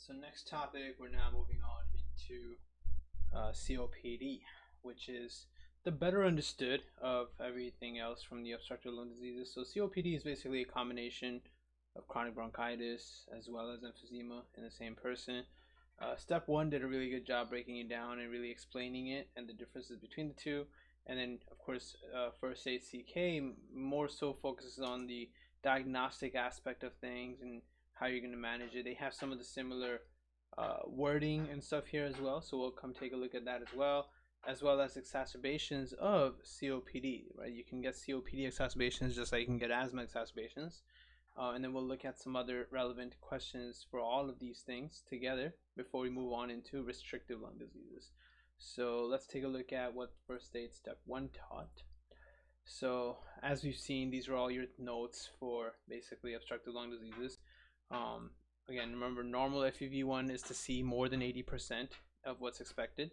So next topic, we're now moving on into COPD, which is the better understood of everything else from the obstructive lung diseases. So COPD is basically a combination of chronic bronchitis as well as emphysema in the same person. Step one did a really good job breaking it down and really explaining it and the differences between the two. And then, of course, first aid CK more so focuses on the diagnostic aspect of things and how you're going to manage it. They have some of the similar wording and stuff here as well, so we'll come take a look at that as well as exacerbations of COPD. Right, you can get COPD exacerbations just like you can get asthma exacerbations, and then we'll look at some other relevant questions for all of these things together before we move on into restrictive lung diseases. So let's take a look at what first aid step 1 taught. So as we've seen, these are all your notes for basically obstructive lung diseases. Again, remember, normal FEV1 is to see more than 80% of what's expected.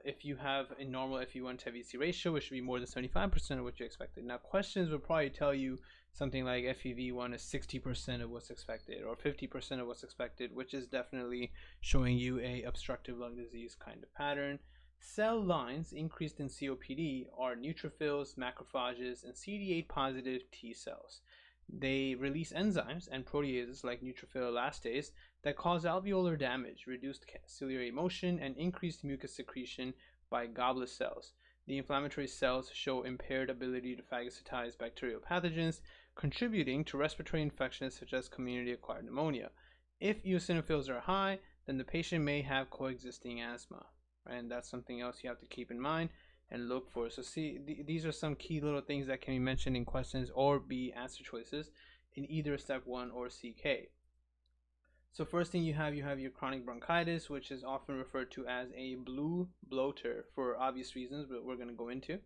If you have a normal FEV1 to FVC ratio, it should be more than 75% of what you expected. Now, questions will probably tell you something like FEV1 is 60% of what's expected or 50% of what's expected, which is definitely showing you a obstructive lung disease kind of pattern. Cell lines increased in COPD are neutrophils, macrophages, and CD8 positive T cells. They release enzymes and proteases like neutrophil elastase that cause alveolar damage, reduced ciliary motion, and increased mucus secretion by goblet cells. The inflammatory cells show impaired ability to phagocytize bacterial pathogens, contributing to respiratory infections such as community-acquired pneumonia. If eosinophils are high, then the patient may have coexisting asthma, right? And that's something else you have to keep in mind and look for. So see, these are some key little things that can be mentioned in questions or be answer choices in either step 1 or CK. So first thing you have your chronic bronchitis, which is often referred to as a blue bloater for obvious reasons, but we're going to go into.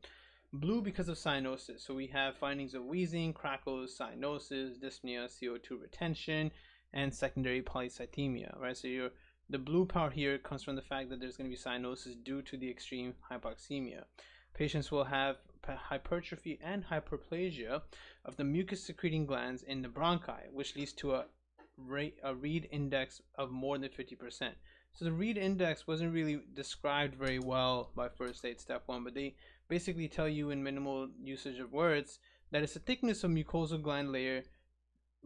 Blue because of cyanosis. So we have findings of wheezing, crackles, cyanosis, dyspnea, CO2 retention, and secondary polycythemia, right? So the blue part here comes from the fact that there's going to be cyanosis due to the extreme hypoxemia. Patients will have hypertrophy and hyperplasia of the mucus secreting glands in the bronchi, which leads to a read index of more than 50%. So the read index wasn't really described very well by first aid step 1, but they basically tell you in minimal usage of words that it's the thickness of mucosal gland layer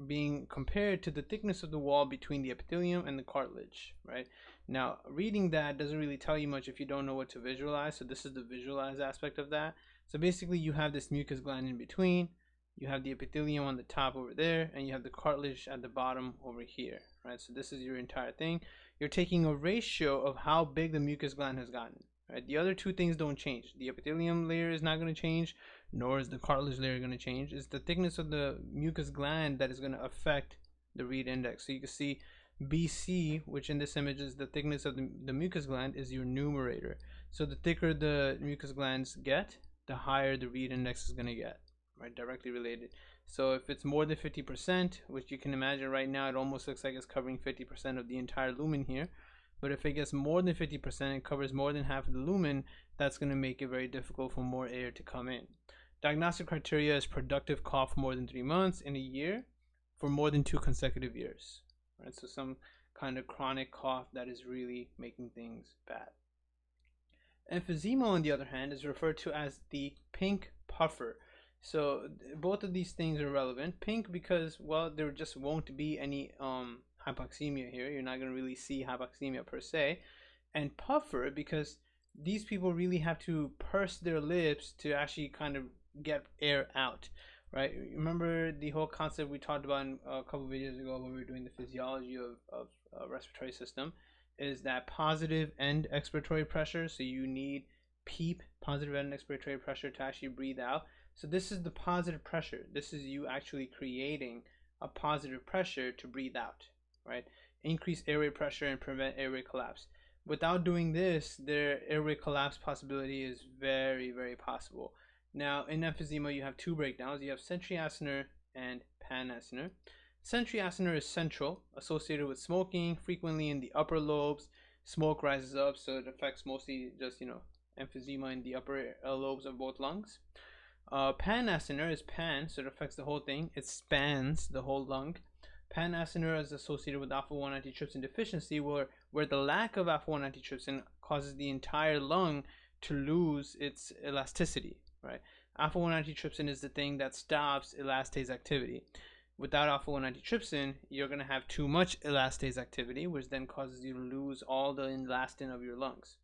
being compared to the thickness of the wall between the epithelium and the cartilage, right? Now, reading that doesn't really tell you much if you don't know what to visualize. So this is the visualize aspect of that. So basically you have this mucus gland in between, you have the epithelium on the top over there, and you have the cartilage at the bottom over here, right? So this is your entire thing. You're taking a ratio of how big the mucus gland has gotten, right? The other two things don't change. The epithelium layer is not going to change, nor is the cartilage layer going to change. It's the thickness of the mucus gland that is going to affect the read index. So you can see BC, which in this image is the thickness of the mucus gland, is your numerator. So the thicker the mucus glands get, the higher the read index is going to get, right? Directly related. So if it's more than 50%, which you can imagine right now, it almost looks like it's covering 50% of the entire lumen here. But if it gets more than 50%, it covers more than half of the lumen, that's going to make it very difficult for more air to come in. Diagnostic criteria is productive cough more than 3 months in a year for more than 2 consecutive years. Right? So some kind of chronic cough that is really making things bad. Emphysema, on the other hand, is referred to as the pink puffer. So both of these things are relevant. Pink because, well, there just won't be any hypoxemia here. You're not going to really see hypoxemia per se. And puffer because these people really have to purse their lips to actually kind of get air out, right? Remember the whole concept we talked about a couple of videos ago when we were doing the physiology of respiratory system is that positive end expiratory pressure. So you need PEEP, positive end expiratory pressure, to actually breathe out. So this is the positive pressure. This is you actually creating a positive pressure to breathe out, right? Increase airway pressure and prevent airway collapse. Without doing this, their airway collapse possibility is very, very possible. Now, in emphysema, you have 2 breakdowns. You have centriacinar and panacinar. Centriacinar is central, associated with smoking, frequently in the upper lobes. Smoke rises up, so it affects mostly just, emphysema in the upper lobes of both lungs. Panacinar is pan, so it affects the whole thing. It spans the whole lung. Pan-acinar is associated with alpha-1 antitrypsin deficiency, where the lack of alpha-1 antitrypsin causes the entire lung to lose its elasticity, right? Alpha-1 antitrypsin is the thing that stops elastase activity. Without alpha-1 antitrypsin, you're going to have too much elastase activity, which then causes you to lose all the elastin of your lungs.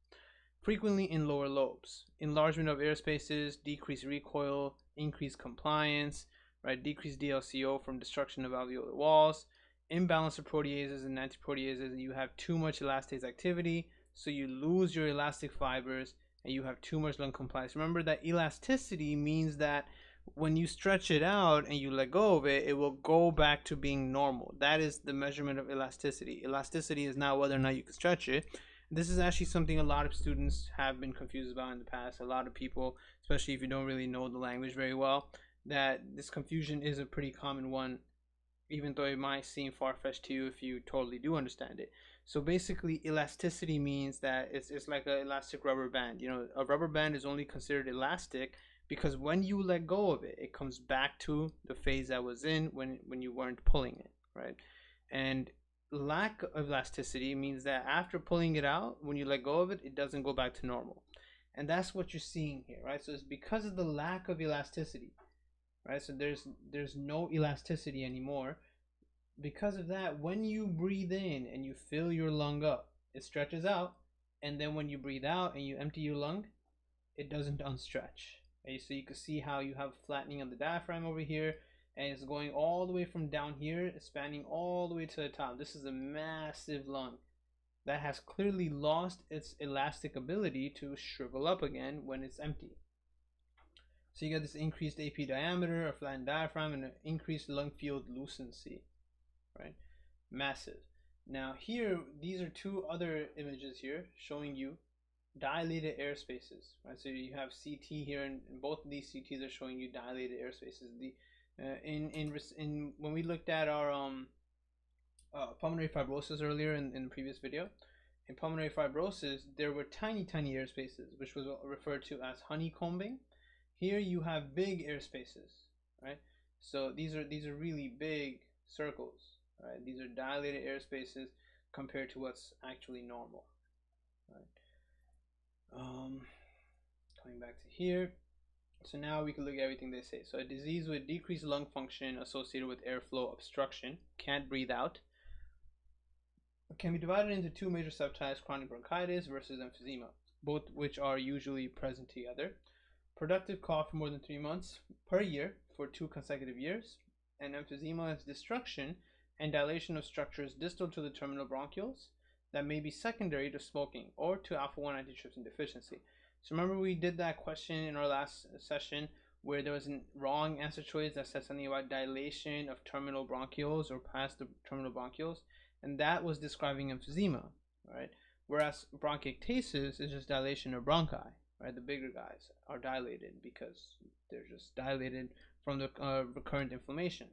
Frequently in lower lobes, enlargement of air spaces, decreased recoil, increased compliance, right? Decreased DLCO from destruction of alveolar walls, imbalance of proteases and antiproteases. You have too much elastase activity, so you lose your elastic fibers and you have too much lung compliance. Remember that elasticity means that when you stretch it out and you let go of it, it will go back to being normal. That is the measurement of elasticity. Elasticity is not whether or not you can stretch it. This is actually something a lot of students have been confused about in the past. A lot of people, especially if you don't really know the language very well, that this confusion is a pretty common one, even though it might seem far-fetched to you if you totally do understand it. So basically, elasticity means that it's like an elastic rubber band. You know, a rubber band is only considered elastic because when you let go of it, it comes back to the phase that was in when you weren't pulling it, right? And lack of elasticity means that after pulling it out, when you let go of it, it doesn't go back to normal. And that's what you're seeing here, right? So it's because of the lack of elasticity, right? So there's no elasticity anymore. Because of that, when you breathe in and you fill your lung up, it stretches out, and then when you breathe out and you empty your lung, it doesn't unstretch. Okay? So you can see how you have flattening of the diaphragm over here, and it's going all the way from down here, spanning all the way to the top. This is a massive lung that has clearly lost its elastic ability to shrivel up again when it's empty. So you get this increased AP diameter, a flattened diaphragm, and an increased lung field lucency, right? Massive. Now here, these are two other images here showing you dilated air spaces, right? So you have CT here, and both of these CTs are showing you dilated air spaces. When we looked at our pulmonary fibrosis earlier in the previous video, in pulmonary fibrosis there were tiny air spaces, which was referred to as honeycombing. Here you have big air spaces, right? So these are really big circles, right? These are dilated air spaces compared to what's actually normal, right? Coming back to here. So now we can look at everything they say. So a disease with decreased lung function associated with airflow obstruction, can't breathe out, can be divided into two major subtypes: chronic bronchitis versus emphysema, both which are usually present together. Productive cough for more than 3 months per year for 2 consecutive years, and emphysema is destruction and dilation of structures distal to the terminal bronchioles that may be secondary to smoking or to alpha-1 antitrypsin deficiency. So remember we did that question in our last session where there was a wrong answer choice that said something about dilation of terminal bronchioles or past the terminal bronchioles, and that was describing emphysema, right? Whereas bronchiectasis is just dilation of bronchi, right? The bigger guys are dilated because they're just dilated from the recurrent inflammation.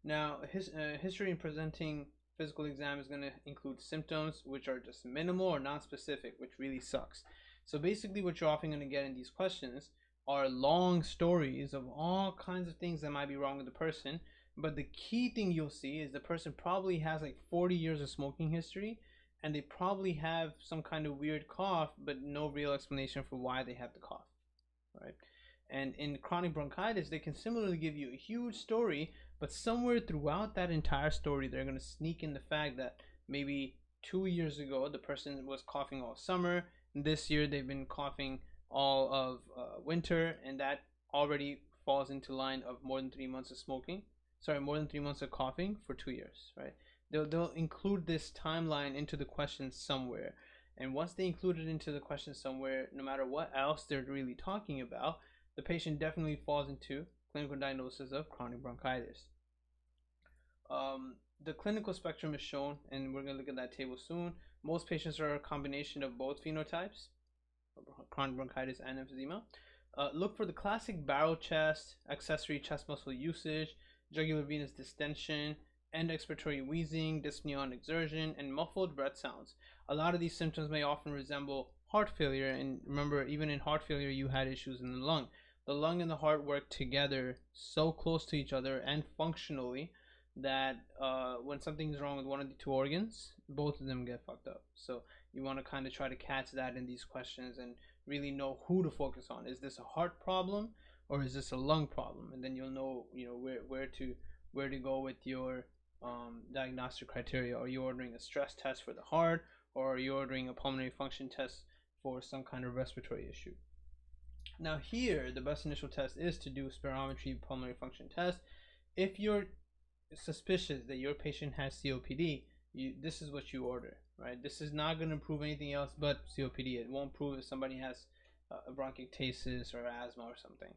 Now, history in presenting physical exam is going to include symptoms which are just minimal or non-specific, which really sucks. So basically what you're often going to get in these questions are long stories of all kinds of things that might be wrong with the person, but the key thing you'll see is the person probably has like 40 years of smoking history, and they probably have some kind of weird cough, but no real explanation for why they have the cough, right? And in chronic bronchitis, they can similarly give you a huge story, but somewhere throughout that entire story, they're going to sneak in the fact that maybe 2 years ago, the person was coughing all summer. This year, they've been coughing all of winter, and that already falls into line of more than 3 months of smoking. Sorry, more than 3 months of coughing for 2 years, right? They'll include this timeline into the question somewhere. And once they include it into the question somewhere, no matter what else they're really talking about, the patient definitely falls into clinical diagnosis of chronic bronchitis. The clinical spectrum is shown, and we're going to look at that table soon. Most patients are a combination of both phenotypes, chronic bronchitis and emphysema. Look for the classic barrel chest, accessory chest muscle usage, jugular venous distension, end expiratory wheezing, dyspnea on exertion, and muffled breath sounds. A lot of these symptoms may often resemble heart failure, and remember, even in heart failure, you had issues in the lung. The lung and the heart work together so close to each other and functionally that when something's wrong with one of the two organs, both of them get fucked up. So you want to kind of try to catch that in these questions and really know who to focus on. Is this a heart problem or is this a lung problem? And then you'll know, where to go with your diagnostic criteria. Are you ordering a stress test for the heart, or are you ordering a pulmonary function test for some kind of respiratory issue? Now here, the best initial test is to do spirometry pulmonary function test. If you're suspicious that your patient has COPD, this is what you order, right? This is not going to prove anything else but COPD. It won't prove if somebody has a bronchiectasis or asthma or something.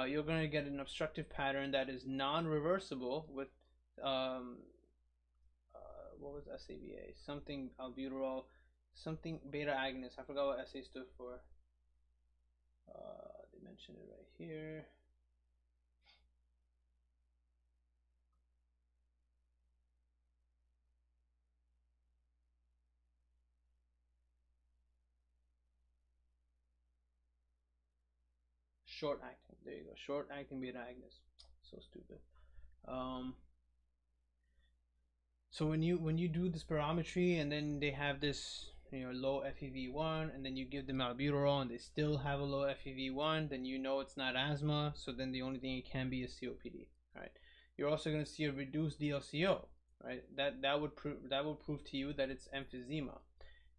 You're going to get an obstructive pattern that is non-reversible with what was SABA? Something albuterol, something beta agonist. I forgot what SA stood for. They mentioned it right here. Short acting. There you go. Short acting beta agonist. So stupid. So when you do the spirometry and then they have this low FEV1, and then you give them albuterol and they still have a low FEV1, then you know it's not asthma. So then the only thing it can be is COPD. Right. You're also going to see a reduced DLCO. Right. That would prove to you that it's emphysema.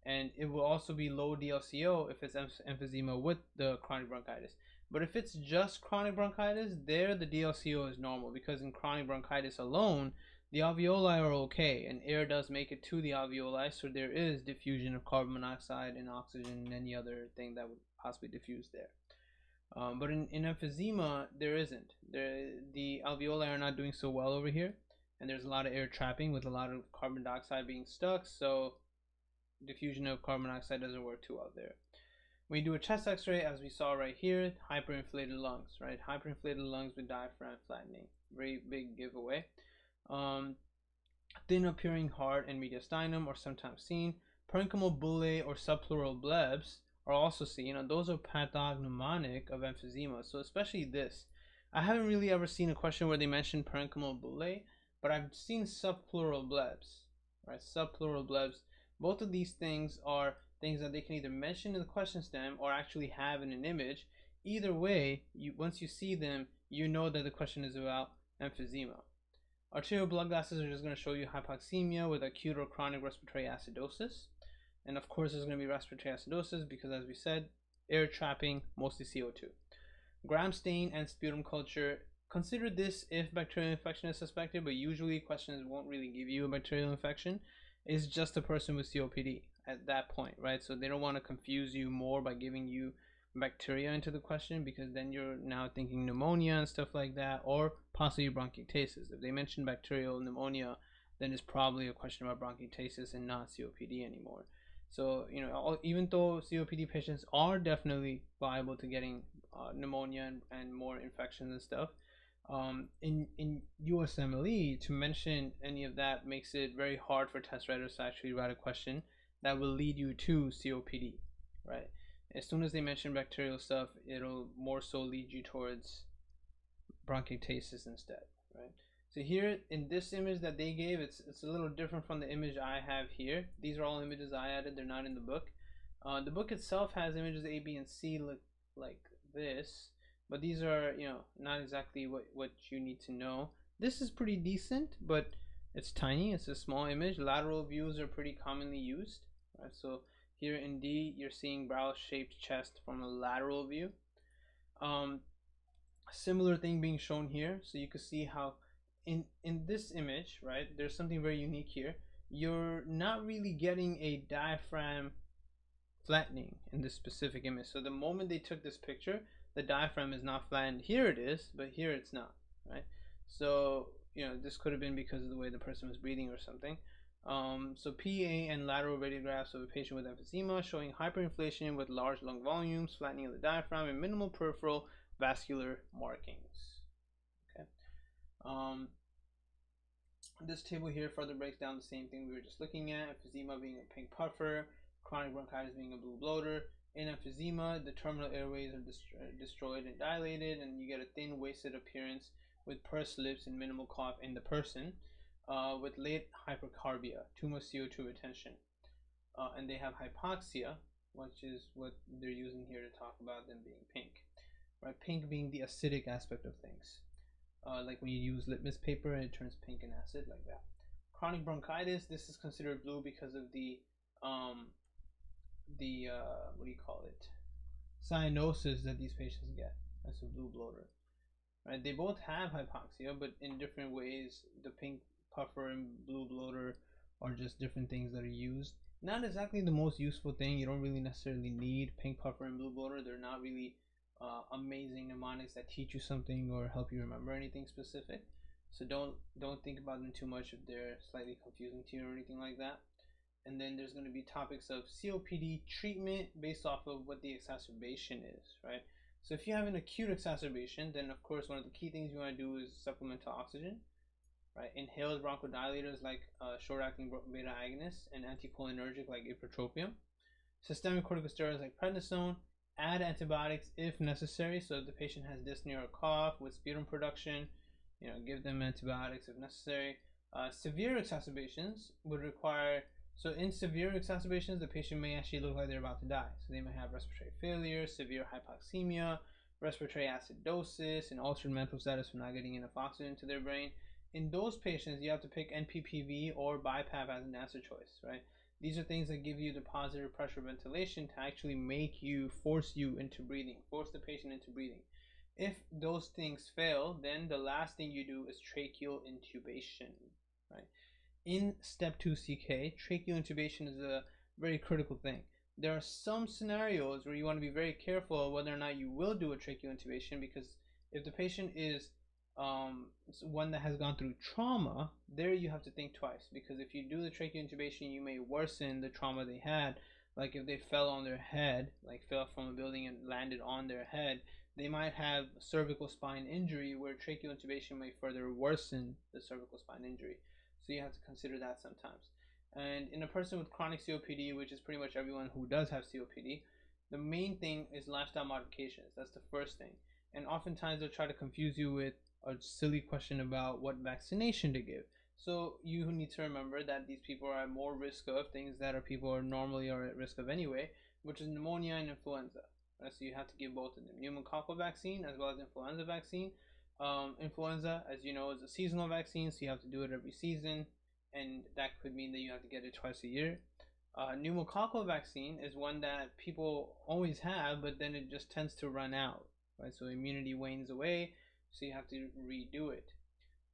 And it will also be low DLCO if it's emphysema with the chronic bronchitis. But if it's just chronic bronchitis, there the DLCO is normal, because in chronic bronchitis alone, the alveoli are okay, and air does make it to the alveoli, so there is diffusion of carbon monoxide and oxygen and any other thing that would possibly diffuse there. But in emphysema, there isn't. The alveoli are not doing so well over here, and there's a lot of air trapping with a lot of carbon dioxide being stuck, so diffusion of carbon monoxide doesn't work too well there. When you do a chest x-ray, as we saw right here, hyperinflated lungs, right? Hyperinflated lungs with diaphragm flattening. Very big giveaway. Thin appearing heart and mediastinum are sometimes seen. Parenchymal bullae or subpleural blebs are also seen, and those are pathognomonic of emphysema. So especially this. I haven't really ever seen a question where they mention parenchymal bullae, but I've seen subpleural blebs, right? Subpleural blebs. Both of these things are things that they can either mention in the question stem or actually have in an image. Either way, once you see them, you know that the question is about emphysema. Arterial blood gases are just going to show you hypoxemia with acute or chronic respiratory acidosis. And of course, there's going to be respiratory acidosis because, as we said, air trapping, mostly CO2. Gram stain and sputum culture. Consider this if bacterial infection is suspected, but usually questions won't really give you a bacterial infection. It's just a person with COPD at that point, right? So they don't want to confuse you more by giving you bacteria into the question, because then you're now thinking pneumonia and stuff like that, or possibly bronchiectasis. If they mention bacterial pneumonia, then it's probably a question about bronchiectasis and not COPD anymore. So even though COPD patients are definitely liable to getting pneumonia and more infections and stuff, in USMLE, to mention any of that makes it very hard for test writers to actually write a question that will lead you to COPD, right? As soon as they mention bacterial stuff, it'll more so lead you towards bronchiectasis instead, right? So here in this image that they gave, it's a little different from the image I have here. These are all images I added, they're not in the book. The book itself has images A, B, and C look like this, but these are, not exactly what you need to know. This is pretty decent, but it's tiny. It's a small image. Lateral views are pretty commonly used, right? So here in D, you're seeing barrel-shaped chest from a lateral view. Similar thing being shown here. So you can see how in this image, right, there's something very unique here. You're not really getting a diaphragm flattening in this specific image. So the moment they took this picture, the diaphragm is not flattened. Here it is, but here it's not, right? So this could have been because of the way the person was breathing or something. So PA and lateral radiographs of a patient with emphysema showing hyperinflation with large lung volumes, flattening of the diaphragm, and minimal peripheral vascular markings. Okay. This table here further breaks down the same thing we were just looking at. Emphysema being a pink puffer, chronic bronchitis being a blue bloater. In emphysema, the terminal airways are destroyed and dilated, and you get a thin, wasted appearance with pursed lips and minimal cough in the person. with late hypercarbia, too much CO2 retention, and they have hypoxia, which is what they're using here to talk about them being pink, right? Pink being the acidic aspect of things, like when you use litmus paper and it turns pink in acid, like that. Chronic bronchitis, this is considered blue because of um, the what do you call it? Cyanosis that these patients get. That's a blue bloater, right? They both have hypoxia, but in different ways. The pink puffer and blue bloater are just different things that are used. Not exactly the most useful thing. You don't really necessarily need pink puffer and blue bloater. They're not really amazing mnemonics that teach you something or help you remember anything specific. So don't think about them too much if they're slightly confusing to you or anything like that. And then there's going to be topics of COPD treatment based off of what the exacerbation is, right? So if you have an acute exacerbation, then of course one of the key things you want to do is supplemental oxygen, right? Inhaled bronchodilators like short-acting beta agonists and anticholinergic like ipratropium. Systemic corticosteroids like prednisone. Add antibiotics if necessary. So if the patient has dyspnea or cough with sputum production, give them antibiotics if necessary. Severe exacerbations would require. So in severe exacerbations, the patient may actually look like they're about to die. So they may have respiratory failure, severe hypoxemia, respiratory acidosis, and altered mental status from not getting enough oxygen to their brain. In those patients, you have to pick NPPV or BiPAP as an answer choice, right? These are things that give you the positive pressure ventilation to actually force you into breathing, force the patient into breathing. If those things fail, then the last thing you do is tracheal intubation, right? In step 2 CK, tracheal intubation is a very critical thing. There are some scenarios where you want to be very careful whether or not you will do a tracheal intubation, because if the patient is one that has gone through trauma, there you have to think twice, because if you do the tracheal intubation, you may worsen the trauma they had. Like if they fell on their head, like fell from a building and landed on their head, they might have cervical spine injury, where tracheal intubation may further worsen the cervical spine injury. So you have to consider that sometimes. And in a person with chronic COPD, which is pretty much everyone who does have COPD, the main thing is lifestyle modifications. That's the first thing. And oftentimes they'll try to confuse you with a silly question about what vaccination to give. So you need to remember that these people are at more risk of things that people are normally at risk of anyway, which is pneumonia and influenza. Right? So you have to give both of them, pneumococcal vaccine as well as influenza vaccine. Influenza, as you know, is a seasonal vaccine, so you have to do it every season, and that could mean that you have to get it twice a year. Pneumococcal vaccine is one that people always have, but then it just tends to run out, right? So immunity wanes away, so you have to redo it.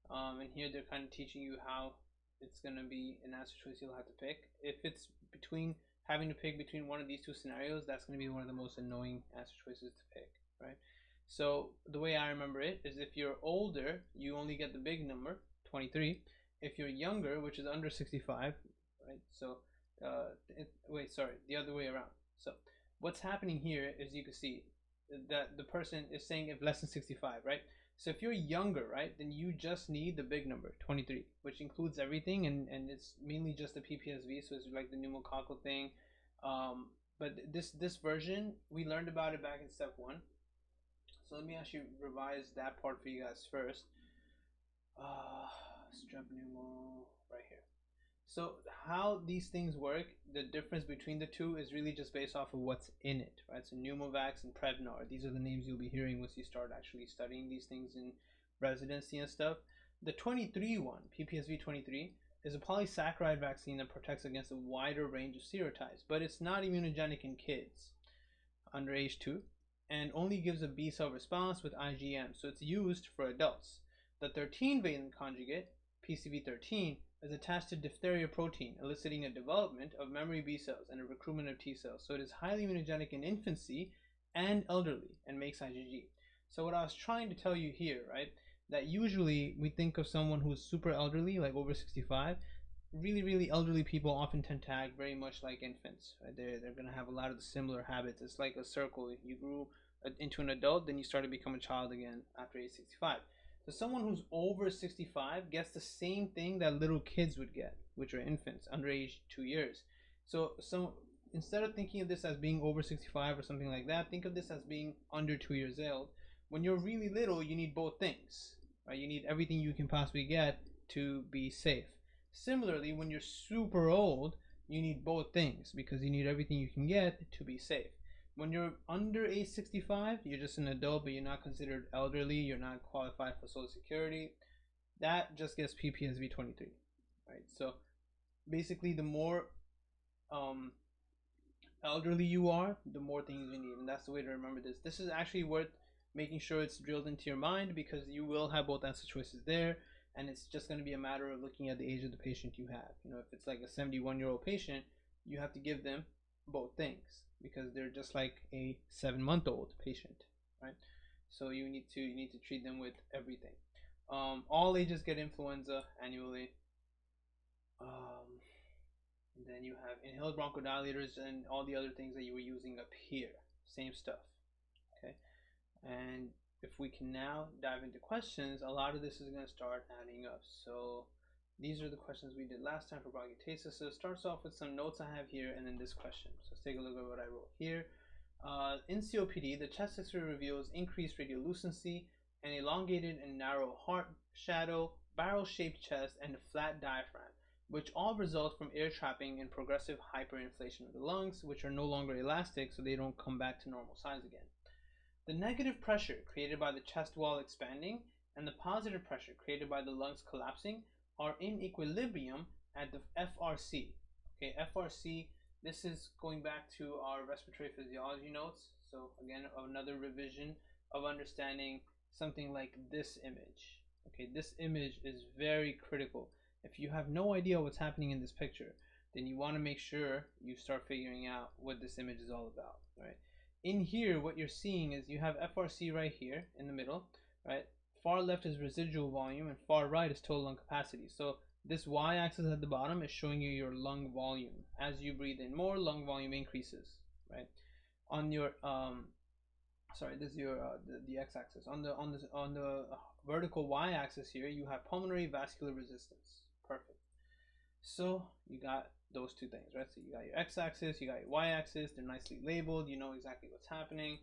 And here they're kind of teaching you how it's going to be an answer choice you'll have to pick. If it's having to pick between one of these two scenarios, that's going to be one of the most annoying answer choices to pick, right? So the way I remember it is, if you're older, you only get the big number, 23. If you're younger, which is under 65, right? So, the other way around. So what's happening here is, you can see that the person is saying if less than 65, right? So if you're younger, right, then you just need the big number, 23, which includes everything, and it's mainly just the PPSV, so it's like the pneumococcal thing. But this version, we learned about it back in step 1. So let me actually revise that part for you guys first. Strep pneumo right here. So how these things work, the difference between the two is really just based off of what's in it, right? So Pneumovax and Prevnar, these are the names you'll be hearing once you start actually studying these things in residency and stuff. The 23 one, PPSV 23, is a polysaccharide vaccine that protects against a wider range of serotypes, but it's not immunogenic in kids under age 2, and only gives a B cell response with IgM, so it's used for adults. The 13-valent conjugate, PCV13, is attached to diphtheria protein, eliciting a development of memory B cells and a recruitment of T cells. So it is highly immunogenic in infancy and elderly, and makes IgG. So what I was trying to tell you here, right, that usually we think of someone who's super elderly, like over 65. Really elderly people often tend to act very much like infants, right? They're going to have a lot of the similar habits. It's like a circle. You grew into an adult, then you start to become a child again after age 65. So someone who's over 65 gets the same thing that little kids would get, which are infants under age 2 years. So instead of thinking of this as being over 65 or something like that, think of this as being under 2 years old. When you're really little, you need both things, right? You need everything you can possibly get to be safe. Similarly, when you're super old, you need both things because you need everything you can get to be safe. When you're under age 65, you're just an adult, but you're not considered elderly, you're not qualified for Social Security. That just gets PPSV 23, right? So basically, the more um, elderly you are, the more things you need, and that's the way to remember this. This is actually worth making sure it's drilled into your mind because you will have both answer choices there, and it's just going to be a matter of looking at the age of the patient you have. You know, if it's like a 71-year-old patient, you have to give them both things because they're just like a 7-month-old patient, right? So you need to treat them with everything. All ages get influenza annually. And then you have inhaled bronchodilators and all the other things that you were using up here. Same stuff. Okay. And if we can now dive into questions, a lot of this is going to start adding up. So these are the questions we did last time for bronchiectasis. So it starts off with some notes I have here and then this question. So let's take a look at what I wrote here. In COPD, the chest X-ray reveals increased radiolucency, an elongated and narrow heart shadow, barrel-shaped chest, and a flat diaphragm, which all result from air trapping and progressive hyperinflation of the lungs, which are no longer elastic, so they don't come back to normal size again. The negative pressure created by the chest wall expanding and the positive pressure created by the lungs collapsing are in equilibrium at the FRC. Okay, FRC, this is going back to our respiratory physiology notes. So again, another revision of understanding something like this image. Okay, this image is very critical. If you have no idea what's happening in this picture, then you want to make sure you start figuring out what this image is all about, right? In here, what you're seeing is you have FRC right here in the middle, right? Far left is residual volume and far right is total lung capacity. So this y-axis at the bottom is showing you your lung volume. As you breathe in more, lung volume increases, right? On your sorry, this is your the x-axis. On the vertical y-axis here, you have pulmonary vascular resistance. Perfect. So you got those two things, right? So you got your x-axis, you got your y-axis. They're nicely labeled. You know exactly what's happening.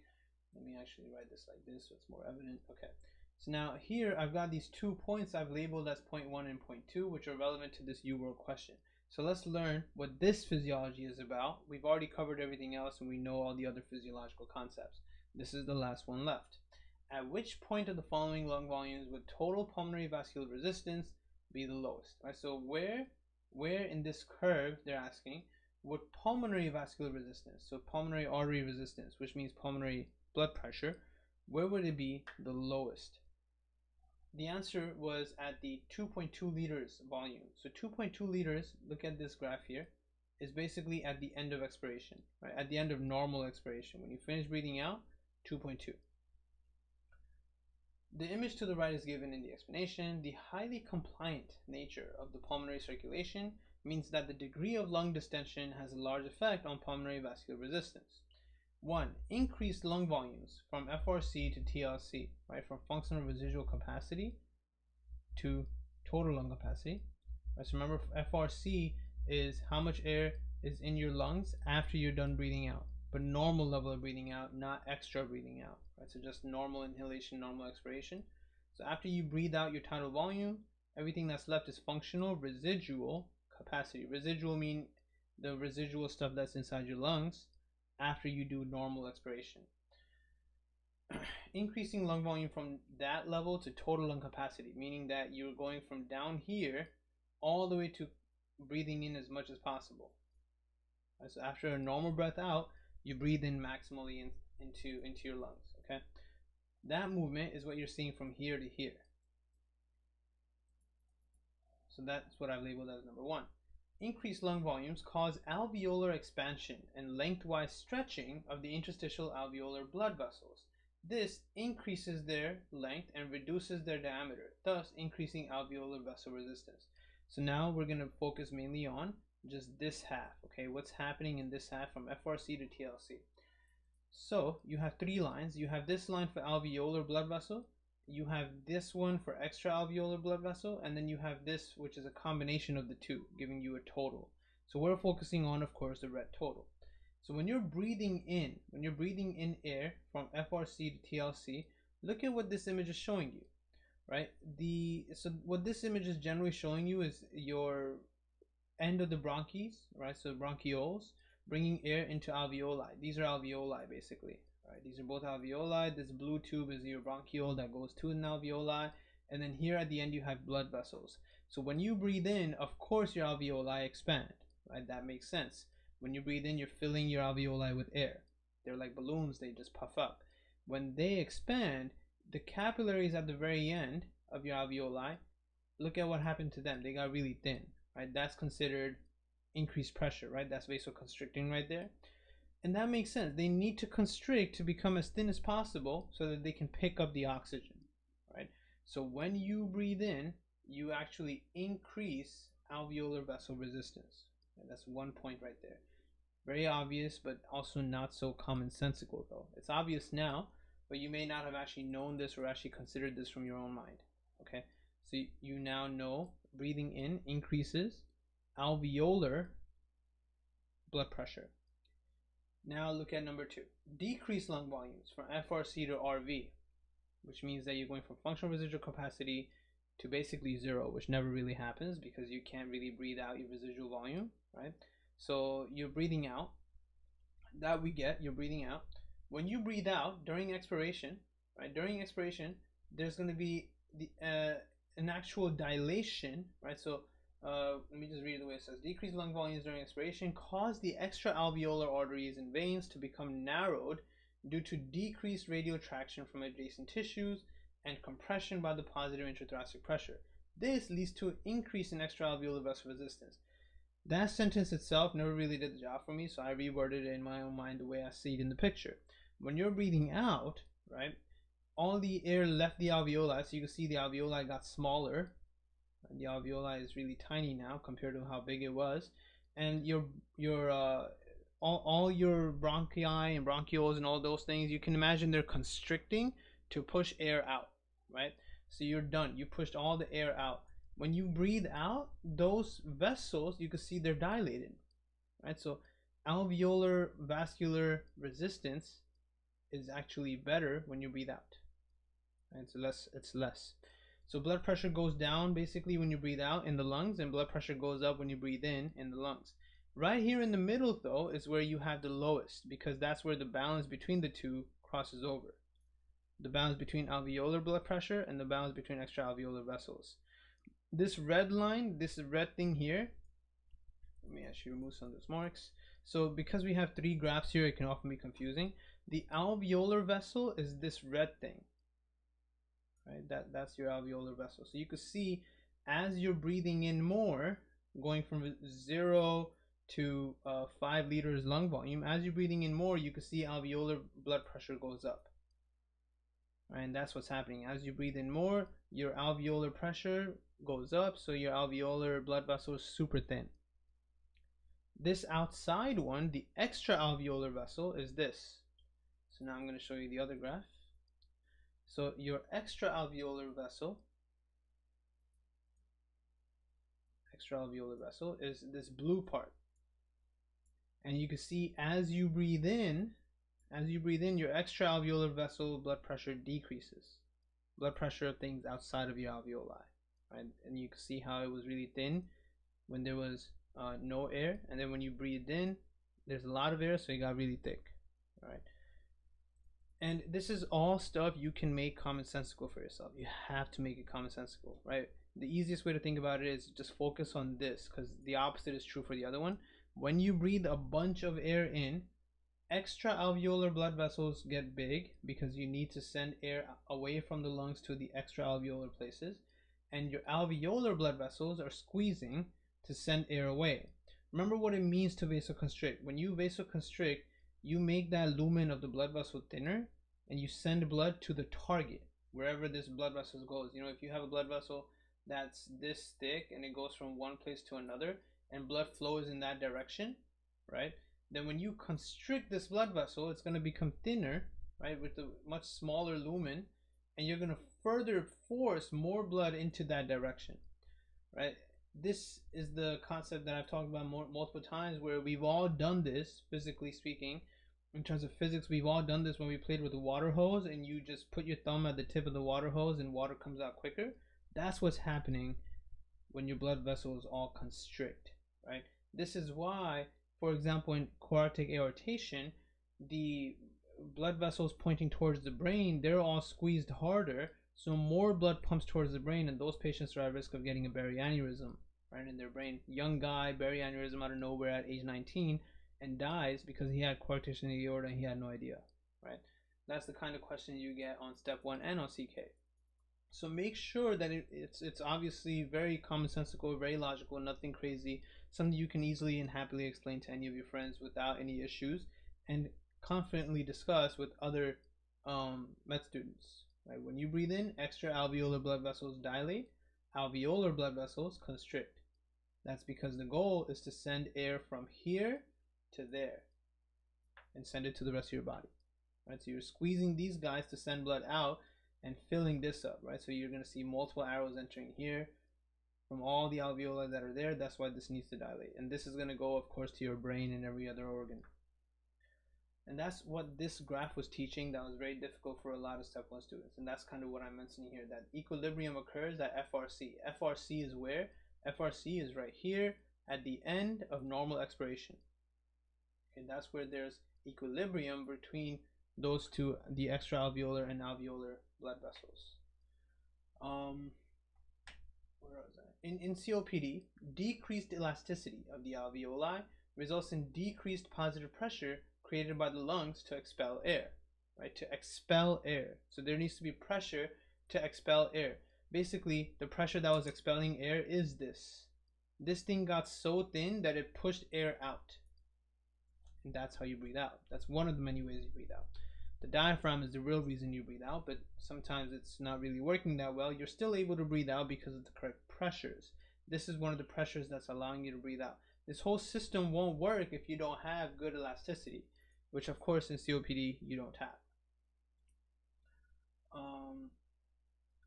Let me actually write this like this so it's more evident. Okay. So now here I've got these 2 points I've labeled as point 1 and point 2, which are relevant to this UWorld question. So let's learn what this physiology is about. We've already covered everything else and we know all the other physiological concepts. This is the last one left. At which point of the following lung volumes would total pulmonary vascular resistance be the lowest? Right? So where in this curve, they're asking, would pulmonary vascular resistance, so pulmonary artery resistance, which means pulmonary blood pressure, where would it be the lowest? The answer was at the 2.2 liters volume. So 2.2 liters, look at this graph here, is basically at the end of expiration, right? At the end of normal expiration. When you finish breathing out, 2.2. The image to the right is given in the explanation. The highly compliant nature of the pulmonary circulation means that the degree of lung distension has a large effect on pulmonary vascular resistance. 1. Increased lung volumes from FRC to TLC, right? From functional residual capacity to total lung capacity. Right? So remember, FRC is how much air is in your lungs after you're done breathing out, but normal level of breathing out, not extra breathing out, right? So just normal inhalation, normal expiration. So after you breathe out your tidal volume, everything that's left is functional residual capacity. Residual mean the residual stuff that's inside your lungs after you do normal expiration. Increasing lung volume from that level to total lung capacity, meaning that you're going from down here all the way to breathing in as much as possible. Right, so after a normal breath out, you breathe in maximally into your lungs. Okay, that movement is what you're seeing from here to here. So that's what I've labeled as number 1. Increased lung volumes cause alveolar expansion and lengthwise stretching of the interstitial alveolar blood vessels. This increases their length and reduces their diameter, thus increasing alveolar vessel resistance. So now we're going to focus mainly on just this half. Okay, what's happening in this half from FRC to TLC? So you have 3 lines. You have this line for alveolar blood vessel, you have this one for extra-alveolar blood vessel, and then you have this, which is a combination of the two, giving you a total. So we're focusing on, of course, the red total. So when you're breathing in air from FRC to TLC, look at what this image is showing you. right? So what this image is generally showing you is your end of the bronchus, right? So bronchioles bringing air into alveoli. These are alveoli basically, right? These are both alveoli. This blue tube is your bronchiole that goes to an alveoli, and then here at the end you have blood vessels. So when you breathe in, of course your alveoli expand, right? That makes sense. When you breathe in, you're filling your alveoli with air. They're like balloons, they just puff up. When they expand, the capillaries at the very end of your alveoli, look at what happened to them. They got really thin, right? That's considered increased pressure, right? That's vasoconstricting right there. And that makes sense. They need to constrict to become as thin as possible so that they can pick up the oxygen, right? So when you breathe in, you actually increase alveolar vessel resistance. And that's one point right there. Very obvious, but also not so commonsensical though. It's obvious now, but you may not have actually known this or actually considered this from your own mind. Okay, so you now know breathing in increases alveolar blood pressure. Now look at number 2. Decrease lung volumes from FRC to RV, which means that you're going from functional residual capacity to basically zero, which never really happens because you can't really breathe out your residual volume, right? So you're breathing out. That we get, you're breathing out. When you breathe out during expiration, right? During expiration, there's going to be an actual dilation, right? So let me just read it the way it says. Decreased lung volumes during expiration cause the extra alveolar arteries and veins to become narrowed due to decreased radial traction from adjacent tissues and compression by the positive intrathoracic pressure. This leads to an increase in extra-alveolar vessel resistance. That sentence itself never really did the job for me, so I reworded it in my own mind the way I see it in the picture. When you're breathing out, right, all the air left the alveoli, so you can see the alveoli got smaller. The alveoli is really tiny now compared to how big it was, and all your bronchi and bronchioles and all those things, you can imagine they're constricting to push air out, right? So you're done. You pushed all the air out. When you breathe out, those vessels, you can see they're dilated, right? So alveolar vascular resistance is actually better when you breathe out, right? It's less. So blood pressure goes down basically when you breathe out in the lungs, and blood pressure goes up when you breathe in the lungs. Right here in the middle though is where you have the lowest, because that's where the balance between the two crosses over. The balance between alveolar blood pressure and the balance between extra-alveolar vessels. This red line, this red thing here, let me actually remove some of those marks. So because we have 3 graphs here, it can often be confusing. The alveolar vessel is this red thing, right? That's your alveolar vessel. So you can see as you're breathing in more, going from 0 to 5 liters lung volume, as you're breathing in more, you can see alveolar blood pressure goes up. Right? And that's what's happening. As you breathe in more, your alveolar pressure goes up, so your alveolar blood vessel is super thin. This outside one, the extra alveolar vessel, is this. So now I'm going to show you the other graph. So your extra alveolar vessel is this blue part. And you can see as you breathe in, your extra alveolar vessel blood pressure decreases. Blood pressure of things outside of your alveoli, right? And you can see how it was really thin when there was no air, and then when you breathed in, there's a lot of air, so it got really thick, right? And this is all stuff you can make commonsensical for yourself. You have to make it commonsensical, right? The easiest way to think about it is just focus on this, because the opposite is true for the other one. When you breathe a bunch of air in, extra alveolar blood vessels get big because you need to send air away from the lungs to the extra alveolar places, and your alveolar blood vessels are squeezing to send air away. Remember what it means to vasoconstrict. When you vasoconstrict, you make that lumen of the blood vessel thinner, and you send blood to the target, wherever this blood vessel goes. You know, if you have a blood vessel that's this thick and it goes from one place to another, and blood flows in that direction, right? Then when you constrict this blood vessel, it's going to become thinner, right, with a much smaller lumen, and you're going to further force more blood into that direction, right? This is the concept that I've talked about multiple times, where we've all done this, physically speaking, In terms of physics, we've all done this when we played with a water hose and you just put your thumb at the tip of the water hose and water comes out quicker. That's what's happening when your blood vessels all constrict, right? This is why, for example, in aortic aortation, the blood vessels pointing towards the brain, they're all squeezed harder, so more blood pumps towards the brain, and those patients are at risk of getting a Barry aneurysm, right, in their brain. Young guy, Barry aneurysm out of nowhere at age 19, and dies because he had coarctation in the aorta and he had no idea, right? That's the kind of question you get on step 1 and on CK. So make sure that it's obviously very commonsensical, very logical, nothing crazy, something you can easily and happily explain to any of your friends without any issues, and confidently discuss with other med students. Right? When you breathe in, extra alveolar blood vessels dilate, alveolar blood vessels constrict. That's because the goal is to send air from here to there and send it to the rest of your body. Right? So you're squeezing these guys to send blood out and filling this up, right? So you're going to see multiple arrows entering here from all the alveoli that are there. That's why this needs to dilate. And this is going to go, of course, to your brain and every other organ. And that's what this graph was teaching. That was very difficult for a lot of step 1 students. And that's kind of what I'm mentioning here, that equilibrium occurs at FRC. FRC is where? FRC is right here at the end of normal expiration. Okay, that's where there's equilibrium between those two, the extraalveolar and alveolar blood vessels. Where was I? In COPD, decreased elasticity of the alveoli results in decreased positive pressure created by the lungs to expel air, right? To expel air. So there needs to be pressure to expel air. Basically, the pressure that was expelling air is this. This thing got so thin that it pushed air out. And that's how you breathe out. That's one of the many ways you breathe out. The diaphragm is the real reason you breathe out, but sometimes it's not really working that well. You're still able to breathe out because of the correct pressures. This is one of the pressures that's allowing you to breathe out. This whole system won't work if you don't have good elasticity, which of course in COPD you don't have.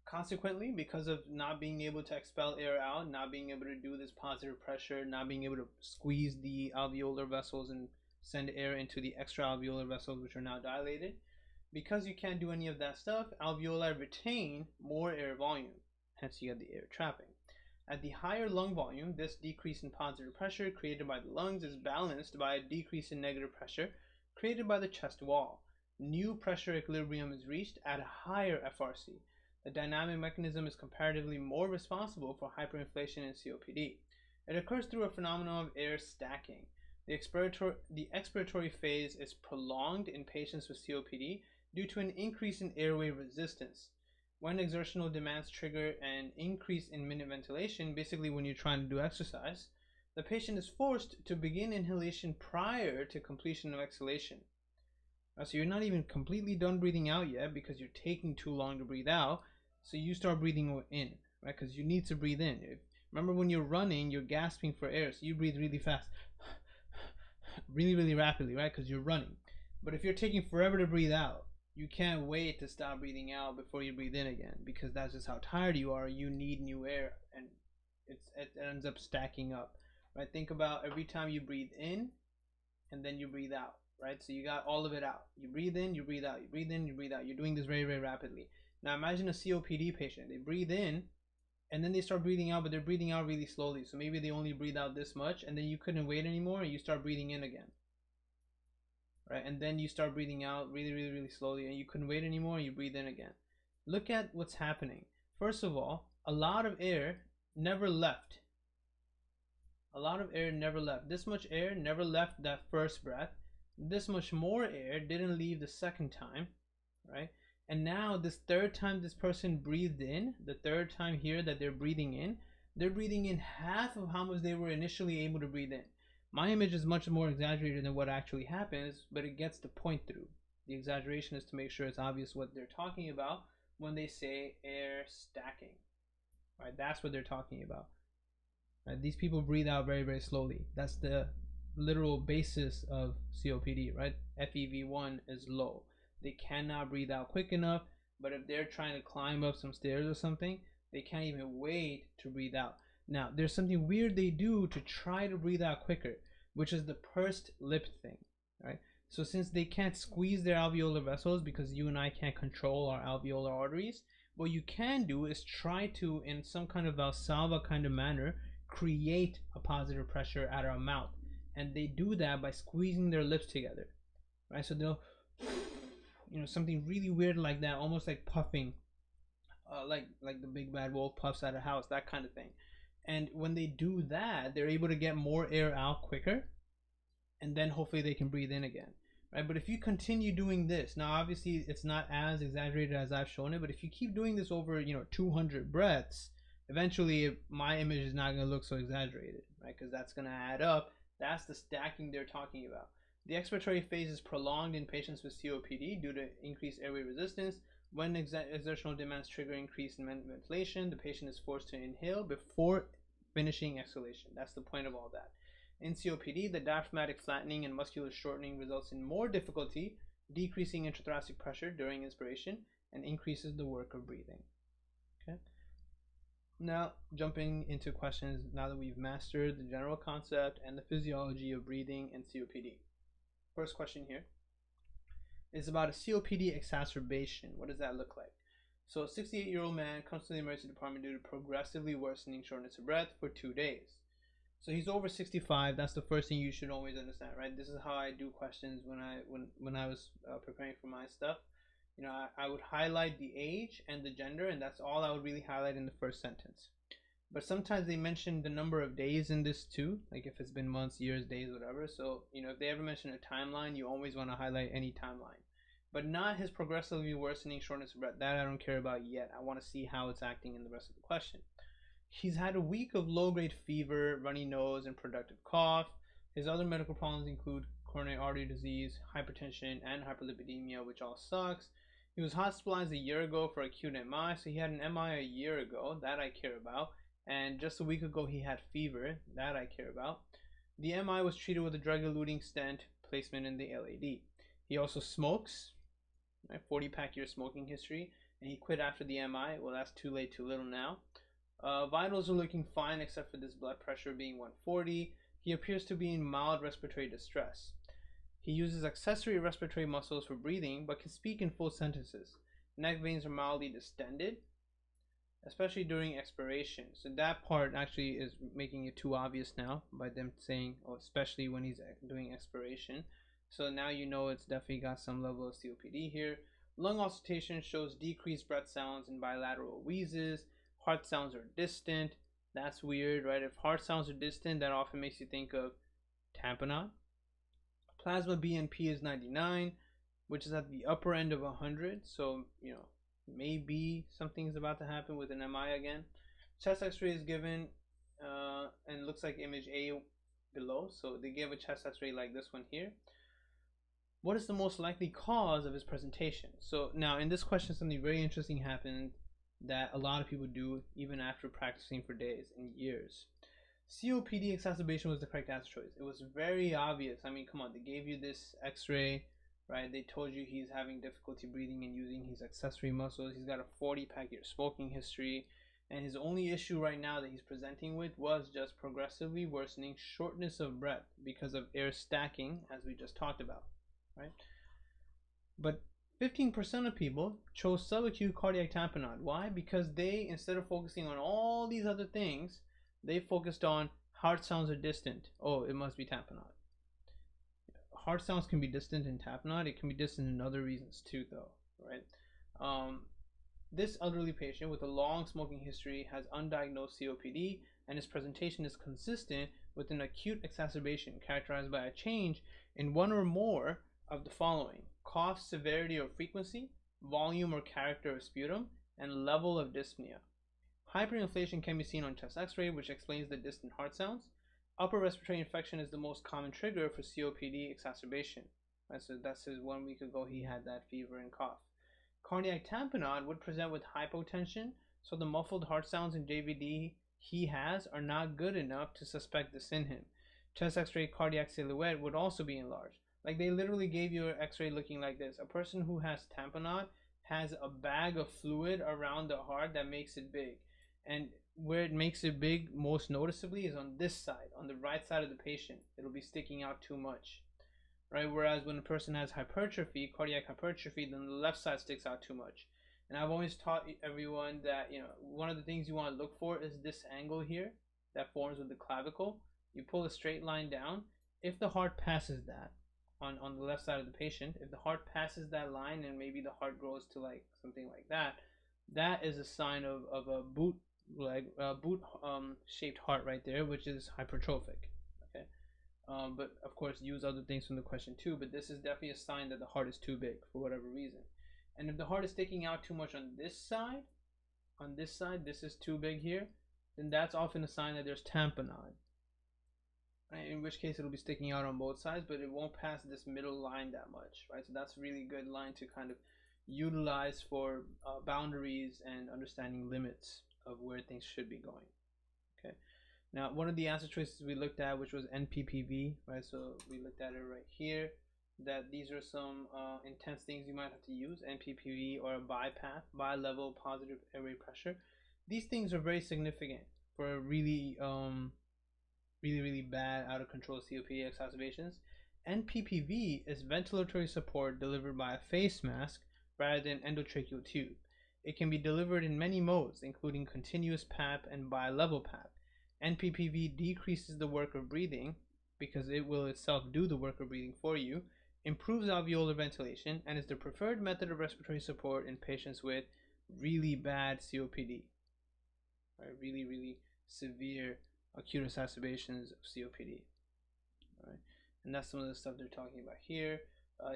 Consequently, because of not being able to expel air out, not being able to do this positive pressure, not being able to squeeze the alveolar vessels and send air into the extraalveolar vessels, which are now dilated. Because you can't do any of that stuff, alveoli retain more air volume. Hence you get the air trapping. At the higher lung volume, this decrease in positive pressure created by the lungs is balanced by a decrease in negative pressure created by the chest wall. New pressure equilibrium is reached at a higher FRC. The dynamic mechanism is comparatively more responsible for hyperinflation in COPD. It occurs through a phenomenon of air stacking. The expiratory phase is prolonged in patients with COPD due to an increase in airway resistance. When exertional demands trigger an increase in minute ventilation, basically when you're trying to do exercise, the patient is forced to begin inhalation prior to completion of exhalation. So you're not even completely done breathing out yet because you're taking too long to breathe out. So you start breathing in, right? Because you need to breathe in. Remember when you're running, you're gasping for air, so you breathe really fast. Really rapidly, right? Because you're running. But if you're taking forever to breathe out, you can't wait to stop breathing out before you breathe in again, because that's just how tired you are. You need new air, and it ends up stacking up, right? Think about every time you breathe in and then you breathe out, right? So you got all of it out. You breathe in, you breathe out, you breathe in, you breathe out. You're doing this very rapidly. Now imagine a COPD patient. They breathe in and then they start breathing out, but they're breathing out really slowly. So maybe they only breathe out this much, and then you couldn't wait anymore and you start breathing in again, right? And then you start breathing out really slowly, and you couldn't wait anymore and you breathe in again. Look at what's happening. First of all, a lot of air never left. A lot of air never left. This much air never left that first breath. This much more air didn't leave the second time, right? And now this third time this person breathed in, the third time here that they're breathing in half of how much they were initially able to breathe in. My image is much more exaggerated than what actually happens, but it gets the point through. The exaggeration is to make sure it's obvious what they're talking about when they say air stacking, right? That's what they're talking about. Right? These people breathe out very slowly. That's the literal basis of COPD, right? FEV1 is low. They cannot breathe out quick enough, but if they're trying to climb up some stairs or something, they can't even wait to breathe out. Now, there's something weird they do to try to breathe out quicker, which is the pursed lip thing, right? So since they can't squeeze their alveolar vessels, because you and I can't control our alveolar arteries, what you can do is try to, in some kind of Valsalva kind of manner, create a positive pressure at our mouth. And they do that by squeezing their lips together, right? So they'll, something really weird like that, almost like puffing, like the big bad wolf puffs at a house, that kind of thing. And when they do that, they're able to get more air out quicker, and then hopefully they can breathe in again, right? But if you continue doing this, now obviously it's not as exaggerated as I've shown it, but if you keep doing this over 200 breaths, eventually my image is not going to look so exaggerated, right? Because that's going to add up. That's the stacking they're talking about. The expiratory phase is prolonged in patients with COPD due to increased airway resistance. When exertional demands trigger increase in ventilation, the patient is forced to inhale before finishing exhalation. That's the point of all that. In COPD, the diaphragmatic flattening and muscular shortening results in more difficulty, decreasing intrathoracic pressure during inspiration, and increases the work of breathing. Okay. Now, jumping into questions now that we've mastered the general concept and the physiology of breathing and COPD. First question here is about a COPD exacerbation. What does that look like? So a 68-year-old man comes to the emergency department due to progressively worsening shortness of breath for 2 days. So he's over 65. That's the first thing you should always understand, right? This is how I do questions when I was preparing for my stuff. I would highlight the age and the gender, and that's all I would really highlight in the first sentence. But sometimes they mention the number of days in this too, like if it's been months, years, days, whatever. So if they ever mention a timeline, you always want to highlight any timeline, but not his progressively worsening shortness of breath. That I don't care about yet. I want to see how it's acting in the rest of the question. He's had a week of low-grade fever, runny nose, and productive cough. His other medical problems include coronary artery disease, hypertension, and hyperlipidemia, which all sucks. He was hospitalized a year ago for acute MI, so he had an MI a year ago. That I care about. And just a week ago, he had fever. That I care about. The MI was treated with a drug-eluting stent placement in the LAD. He also smokes, right? 40-pack year smoking history, and he quit after the MI. Well, that's too late, too little now. Vitals are looking fine except for this blood pressure being 140. He appears to be in mild respiratory distress. He uses accessory respiratory muscles for breathing but can speak in full sentences. Neck veins are mildly distended, especially during expiration. So that part actually is making it too obvious now by them saying, especially when he's doing expiration. So now it's definitely got some level of COPD here. Lung auscultation shows decreased breath sounds and bilateral wheezes. Heart sounds are distant. That's weird, right? If heart sounds are distant, that often makes you think of tamponade. Plasma BNP is 99, which is at the upper end of 100. So, maybe something's about to happen with an MI again. Chest x-ray is given and looks like image A below. So they gave a chest x-ray like this one here. What is the most likely cause of his presentation? So now in this question, something very interesting happened that a lot of people do even after practicing for days and years. COPD exacerbation was the correct answer choice. It was very obvious. I mean, come on, they gave you this x-ray, right? They told you he's having difficulty breathing and using his accessory muscles. He's got a 40-pack year smoking history, and his only issue right now that he's presenting with was just progressively worsening shortness of breath because of air stacking, as we just talked about, right? But 15% of people chose subacute cardiac tamponade. Why? Because they, instead of focusing on all these other things, they focused on heart sounds are distant. Oh, it must be tamponade. Heart sounds can be distant in tamponade. It can be distant in other reasons too, though, right? This elderly patient with a long smoking history has undiagnosed COPD, and his presentation is consistent with an acute exacerbation characterized by a change in one or more of the following: cough severity or frequency, volume or character of sputum, and level of dyspnea. Hyperinflation can be seen on chest x-ray, which explains the distant heart sounds. Upper respiratory infection is the most common trigger for COPD exacerbation. So that's his 1 week ago, he had that fever and cough. Cardiac tamponade would present with hypotension, so the muffled heart sounds in JVD he has are not good enough to suspect this in him. Chest x-ray cardiac silhouette would also be enlarged. Like they literally gave you an x-ray looking like this. A person who has tamponade has a bag of fluid around the heart that makes it big. And where it makes it big most noticeably is on this side, on the right side of the patient. It'll be sticking out too much. right? Whereas when a person has hypertrophy, cardiac hypertrophy, then the left side sticks out too much. And I've always taught everyone that, one of the things you want to look for is this angle here that forms with the clavicle. You pull a straight line down. If the heart passes that on the left side of the patient, if the heart passes that line and maybe the heart grows to like something like that, that is a sign of a boot shaped heart right there, which is hypertrophic. Okay. But of course, use other things from the question too. But this is definitely a sign that the heart is too big for whatever reason. And if the heart is sticking out too much on this side, this is too big here, then that's often a sign that there's tamponade. Right? In which case it'll be sticking out on both sides, but it won't pass this middle line that much, right? So that's a really good line to kind of utilize for boundaries and understanding limits of where things should be going. Okay. Now, one of the answer choices we looked at, which was NPPV, right? So we looked at it right here, that these are some intense things you might have to use, NPPV or a BiPAP, bi-level positive airway pressure. These things are very significant for really bad, out of control COPD exacerbations. NPPV is ventilatory support delivered by a face mask rather than endotracheal tube. It can be delivered in many modes, including continuous PAP and bi-level PAP. NPPV decreases the work of breathing because it will itself do the work of breathing for you, improves alveolar ventilation, and is the preferred method of respiratory support in patients with really bad COPD, right? Really severe acute exacerbations of COPD. All right, and that's some of the stuff they're talking about here.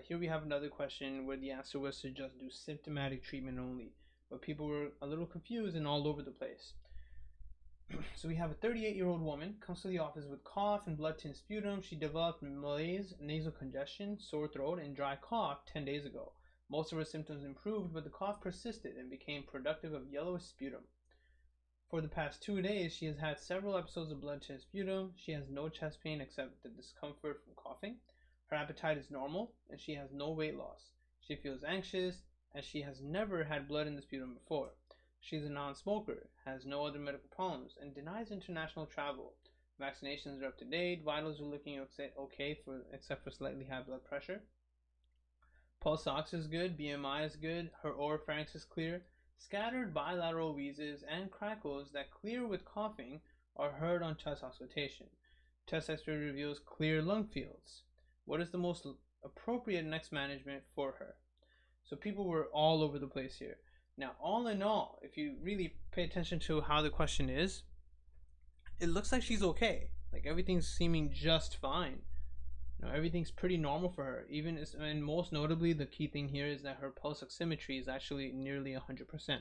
Here we have another question where the answer was to just do symptomatic treatment only, but people were a little confused and all over the place. So we have a 38-year-old woman comes to the office with cough and blood-thin sputum. She developed malaise, nasal congestion, sore throat, and dry cough 10 days ago. Most of her symptoms improved, but the cough persisted and became productive of yellowish sputum. For the past 2 days, she has had several episodes of blood-thin sputum. She has no chest pain except the discomfort from coughing. Her appetite is normal, and she has no weight loss. She feels anxious, and she has never had blood in the sputum before. She's a non-smoker, has no other medical problems, and denies international travel. Vaccinations are up to date. Vitals are looking okay except for slightly high blood pressure. Pulse ox is good. BMI is good. Her oropharynx is clear. Scattered bilateral wheezes and crackles that clear with coughing are heard on chest auscultation. Chest X-ray reveals clear lung fields. What is the most appropriate next management for her? So people were all over the place here. Now, all in all, if you really pay attention to how the question is, it looks like she's okay. Like everything's seeming just fine. Everything's pretty normal for her. And most notably, the key thing here is that her pulse oximetry is actually nearly 100%.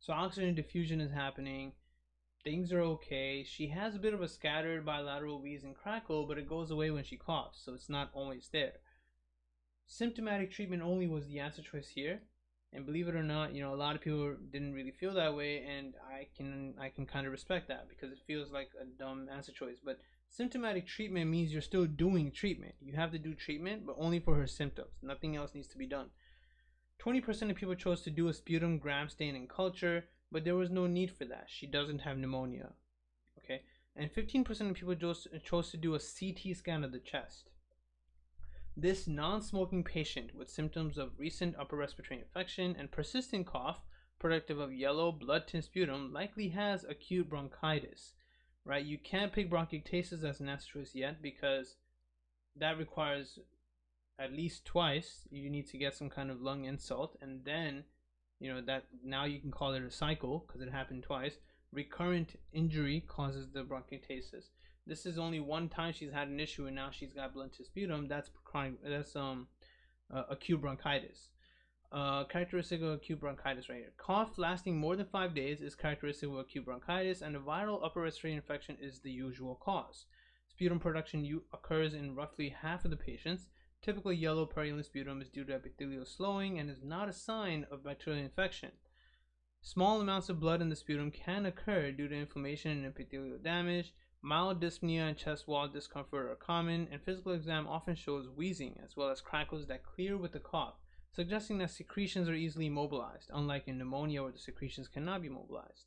So oxygen diffusion is happening. Things are okay. She has a bit of a scattered bilateral wheeze and crackle, but it goes away when she coughs, so it's not always there. Symptomatic treatment only was the answer choice here. And believe it or not, a lot of people didn't really feel that way, and I can kind of respect that because it feels like a dumb answer choice. But symptomatic treatment means you're still doing treatment. You have to do treatment, but only for her symptoms. Nothing else needs to be done. 20% of people chose to do a sputum gram stain and culture, but there was no need for that. She doesn't have pneumonia. Okay, and 15% of people chose to do a CT scan of the chest. This non-smoking patient with symptoms of recent upper respiratory infection and persistent cough, productive of yellow blood-thin sputum, likely has acute bronchitis, right? You can't pick bronchiectasis as an answer choice yet because that requires at least twice. You need to get some kind of lung insult, and then, that now you can call it a cycle because it happened twice. Recurrent injury causes the bronchiectasis. This is only one time she's had an issue and now she's got blood-thin sputum. That's chronic. That's acute bronchitis. Characteristic of acute bronchitis right here. Cough lasting more than 5 days is characteristic of acute bronchitis, and a viral upper respiratory infection is the usual cause. Sputum production occurs in roughly half of the patients. Typical yellow purulent sputum is due to epithelial slowing and is not a sign of bacterial infection. Small amounts of blood in the sputum can occur due to inflammation and epithelial damage. Mild dyspnea and chest wall discomfort are common, and physical exam often shows wheezing as well as crackles that clear with the cough, suggesting that secretions are easily mobilized, unlike in pneumonia where the secretions cannot be mobilized.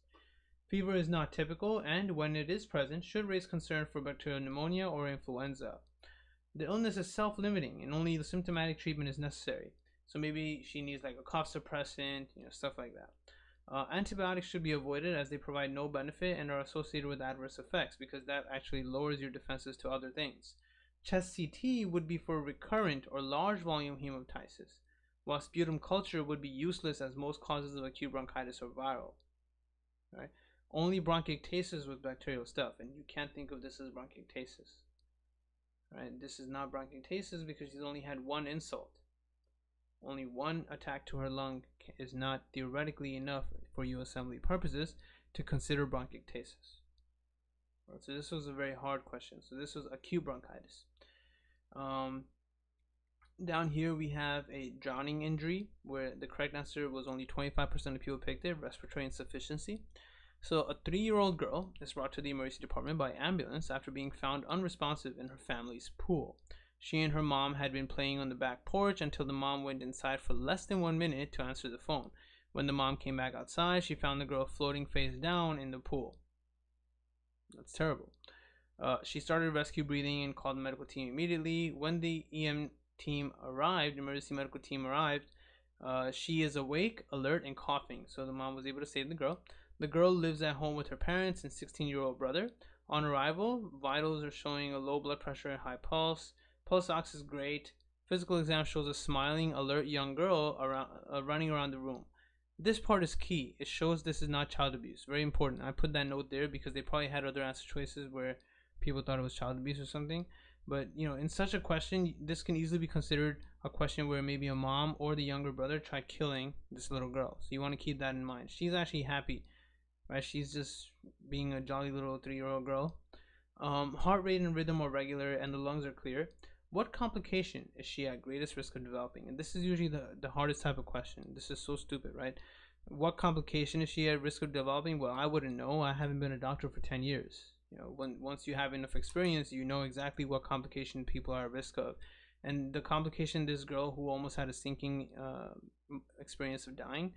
Fever is not typical, and when it is present, should raise concern for bacterial pneumonia or influenza. The illness is self-limiting and only the symptomatic treatment is necessary. So maybe she needs like a cough suppressant, stuff like that. Antibiotics should be avoided as they provide no benefit and are associated with adverse effects because that actually lowers your defenses to other things. Chest CT would be for recurrent or large volume hemoptysis, while sputum culture would be useless as most causes of acute bronchitis are viral. Right? Only bronchiectasis with bacterial stuff, and you can't think of this as bronchiectasis. Right? This is not bronchiectasis because she's only had one insult. Only one attack to her lung is not theoretically enough for USMLE purposes to consider bronchiectasis. Right, so this was a very hard question. So this was acute bronchitis. Down here we have a drowning injury where the correct answer was only 25% of people picked it, respiratory insufficiency. So a 3-year-old girl is brought to the emergency department by ambulance after being found unresponsive in her family's pool. She and her mom had been playing on the back porch until the mom went inside for less than 1 minute to answer the phone. When the mom came back outside, she found the girl floating face down in the pool. That's terrible. She started rescue breathing and called the medical team immediately. When the emergency medical team arrived, she is awake, alert, and coughing. So the mom was able to save the girl. The girl lives at home with her parents and 16-year-old brother. On arrival, vitals are showing a low blood pressure and high pulse. Pulse ox is great. Physical exam shows a smiling, alert young girl running around the room. This part is key. It shows this is not child abuse. Very important. I put that note there because they probably had other answer choices where people thought it was child abuse or something. But, in such a question, this can easily be considered a question where maybe a mom or the younger brother tried killing this little girl. So you want to keep that in mind. She's actually happy, right? She's just being a jolly little 3-year-old girl. Heart rate and rhythm are regular and the lungs are clear. What complication is she at greatest risk of developing? And this is usually the hardest type of question. This is so stupid, right? What complication is she at risk of developing? Well, I wouldn't know. I haven't been a doctor for 10 years. Once you have enough experience, you know exactly what complication people are at risk of. And the complication, this girl who almost had a sinking experience of dying,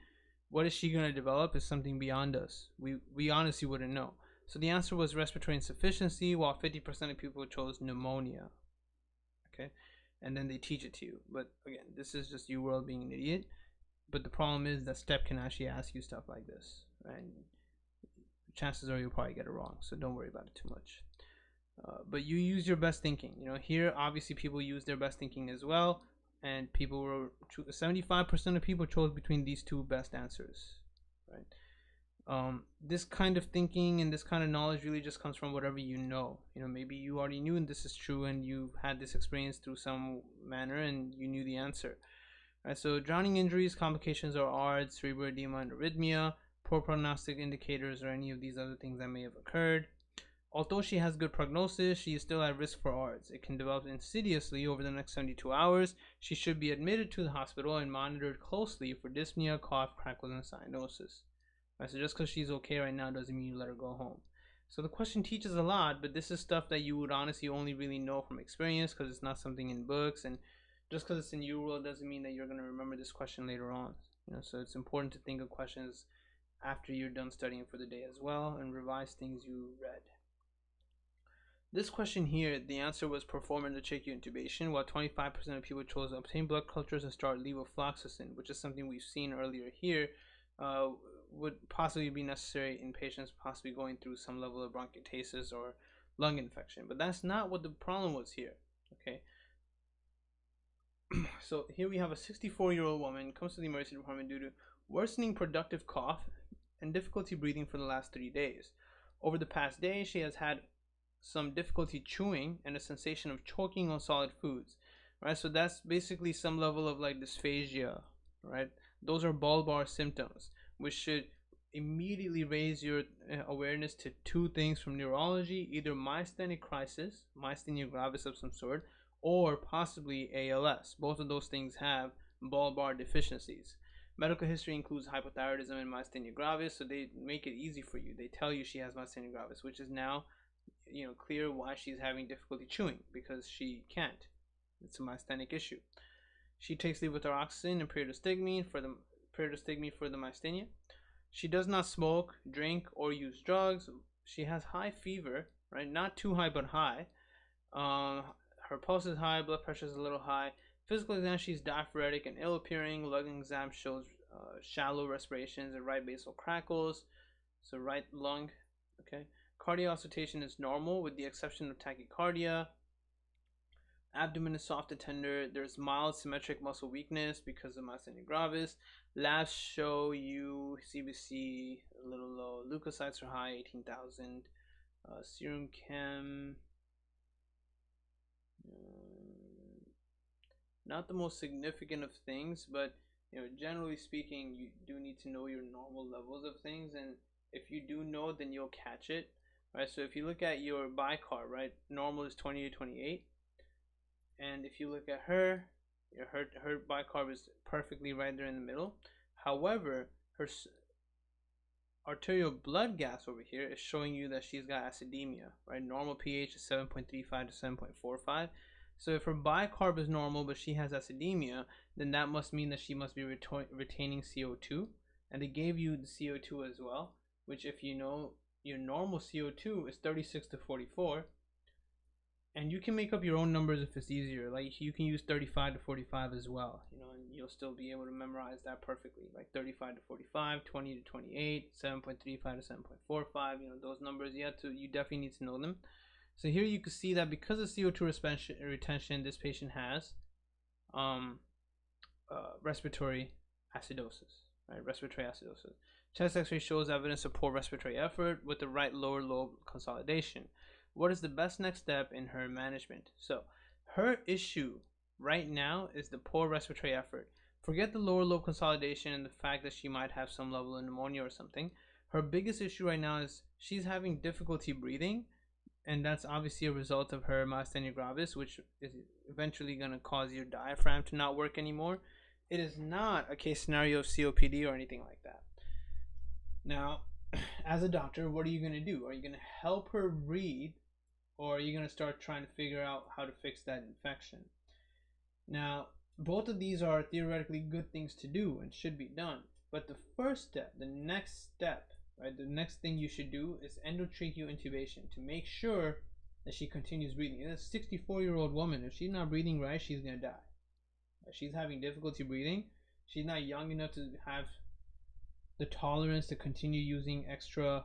what is she going to develop is something beyond us. We honestly wouldn't know. So the answer was respiratory insufficiency, while 50% of people chose pneumonia. Okay, and then they teach it to you. But again, this is just you world being an idiot. But the problem is that STEP can actually ask you stuff like this, right? Chances are you'll probably get it wrong, so don't worry about it too much. But you use your best thinking. Here obviously people use their best thinking as well, and 75% of people chose between these two best answers, right? This kind of thinking and this kind of knowledge really just comes from whatever you know. Maybe you already knew and this is true, and you've had this experience through some manner and you knew the answer. Right, so drowning injuries, complications are ARDS, cerebral edema, and arrhythmia. Poor prognostic indicators or any of these other things that may have occurred. Although she has good prognosis, she is still at risk for ARDS. It can develop insidiously over the next 72 hours. She should be admitted to the hospital and monitored closely for dyspnea, cough, crackles, and cyanosis. Right, so just because she's okay right now doesn't mean you let her go home. So the question teaches a lot, but this is stuff that you would honestly only really know from experience because it's not something in books, and just because it's in your world doesn't mean that you're going to remember this question later on. So it's important to think of questions after you're done studying for the day as well and revise things you read. This question here, the answer was perform endotracheal intubation, while 25% of people chose obtain blood cultures and start levofloxacin, which is something we've seen earlier here, would possibly be necessary in patients possibly going through some level of bronchiectasis or lung infection. But that's not what the problem was here, okay? So here we have a 64-year-old woman comes to the emergency department due to worsening productive cough and difficulty breathing for the last 3 days. Over the past day, she has had some difficulty chewing and a sensation of choking on solid foods, right? So that's basically some level of like dysphagia, right? Those are bulbar symptoms, which should immediately raise your awareness to two things from neurology: either myasthenic crisis, myasthenia gravis of some sort, or possibly ALS. Both of those things have bulbar deficiencies. Medical history includes hypothyroidism and myasthenia gravis, so they make it easy for you. They tell you she has myasthenia gravis, which is now clear why she's having difficulty chewing, because she can't. It's a myasthenic issue. She takes levothyroxine and pyridostigmine for the myasthenia. She does not smoke, drink, or use drugs. She has high fever, right? Not too high, but high. Her pulse is high, blood pressure is a little high. Physical exam, she's diaphoretic and ill appearing. Lung exam shows shallow respirations and right basal crackles. So right lung, okay. Cardiac auscultation is normal with the exception of tachycardia. Abdomen is soft and tender. There's mild symmetric muscle weakness because of myasthenia gravis. Labs show you CBC a little low. Leukocytes are high, 18,000. Serum chem, not the most significant of things, but generally speaking, you do need to know your normal levels of things, and if you do know, then you'll catch it, right? So if you look at your bicarb, right, normal is 20 to 28, and if you look at her bicarb is perfectly right there in the middle. However, her arterial blood gas over here is showing you that she's got acidemia, right? Normal pH is 7.35 to 7.45. So if her bicarb is normal but she has acidemia, then that must mean that she must be retaining CO2. And they gave you the CO2 as well, which, if you know, your normal CO2 is 36 to 44. And you can make up your own numbers if it's easier. Like, you can use 35 to 45 as well, and you'll still be able to memorize that perfectly. Like 35 to 45, 20 to 28, 7.35 to 7.45. Those numbers you definitely need to know them. So here you can see that because of CO2 retention, this patient has respiratory acidosis, right? Respiratory acidosis. Chest X-ray shows evidence of poor respiratory effort with the right lower lobe consolidation. What is the best next step in her management? So her issue right now is the poor respiratory effort. Forget the lower lobe consolidation and the fact that she might have some level of pneumonia or something. Her biggest issue right now is she's having difficulty breathing, and that's obviously a result of her myasthenia gravis, which is eventually going to cause your diaphragm to not work anymore. It is not a case scenario of COPD or anything like that. Now, as a doctor, what are you going to do? Are you going to help her breathe, or are you going to start trying to figure out how to fix that infection? Now, both of these are theoretically good things to do and should be done. But the first step, the next step, right, the next thing you should do is endotracheal intubation to make sure that she continues breathing. It's a 64-year-old woman. If she's not breathing right, she's going to die. If she's having difficulty breathing, she's not young enough to have the tolerance to continue using extra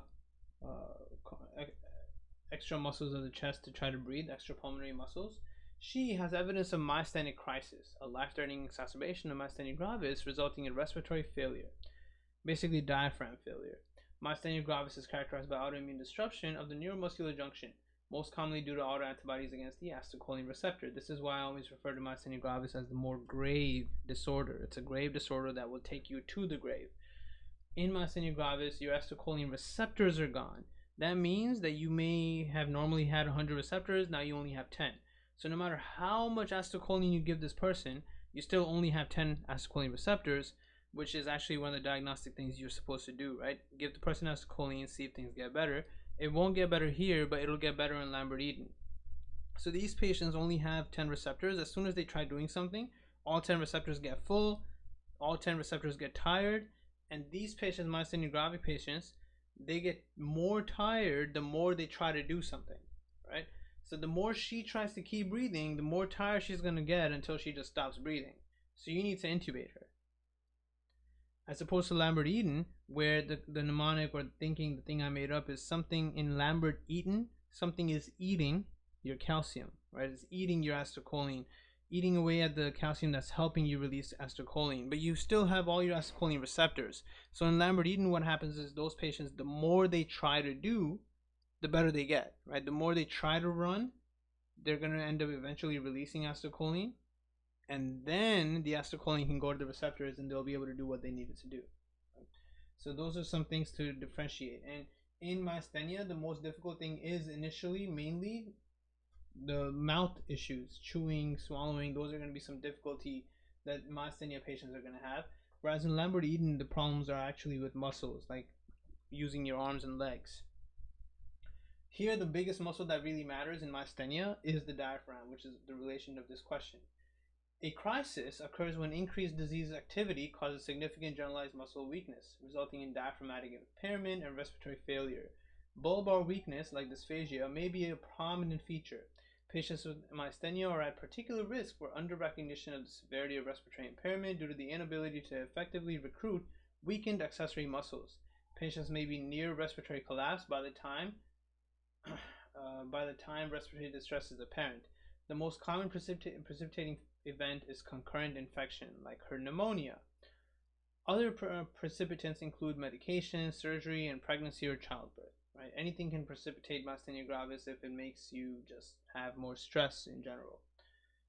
muscles of the chest to try to breathe, extra pulmonary muscles. She has evidence of myasthenic crisis, a life-threatening exacerbation of myasthenia gravis resulting in respiratory failure, basically diaphragm failure. Myasthenia gravis is characterized by autoimmune disruption of the neuromuscular junction, most commonly due to autoantibodies against the acetylcholine receptor. This is why I always refer to myasthenia gravis as the more grave disorder. It's a grave disorder that will take you to the grave. In myasthenia gravis, your acetylcholine receptors are gone. That means that you may have normally had 100 receptors, now you only have 10. So no matter how much acetylcholine you give this person, you still only have 10 acetylcholine receptors, which is actually one of the diagnostic things you're supposed to do, right? Give the person acetylcholine, see if things get better. It won't get better here, but it'll get better in Lambert-Eaton. So these patients only have 10 receptors. As soon as they try doing something, all 10 receptors get full, all 10 receptors get tired, and these patients, myasthenia gravis patients, they get more tired the more they try to do something, right? So the more she tries to keep breathing, the more tired she's going to get until she just stops breathing. So you need to intubate her. As opposed to Lambert-Eaton, where the mnemonic or the thing I made up is something in Lambert-Eaton, something is eating your calcium, right? It's eating your acetylcholine, eating away at the calcium that's helping you release acetylcholine, but you still have all your acetylcholine receptors. So in Lambert-Eaton, what happens is those patients, the more they try to do, the better they get, right? The more they try to run, they're going to end up eventually releasing acetylcholine, and then the acetylcholine can go to the receptors and they'll be able to do what they needed to do. Right? So those are some things to differentiate. And in myasthenia, the most difficult thing is initially mainly the mouth issues, chewing, swallowing. Those are going to be some difficulty that myasthenia patients are going to have. Whereas in Lambert-Eaton, the problems are actually with muscles, like using your arms and legs. Here, the biggest muscle that really matters in myasthenia is the diaphragm, which is the relation of this question. A crisis occurs when increased disease activity causes significant generalized muscle weakness, resulting in diaphragmatic impairment and respiratory failure. Bulbar weakness, like dysphagia, may be a prominent feature. Patients with myasthenia are at particular risk for under-recognition of the severity of respiratory impairment due to the inability to effectively recruit weakened accessory muscles. Patients may be near respiratory collapse by the time respiratory distress is apparent. The most common precipitating event is concurrent infection, like her pneumonia. Other precipitants include medication, surgery, and pregnancy or childbirth. Right? Anything can precipitate myasthenia gravis if it makes you just have more stress in general.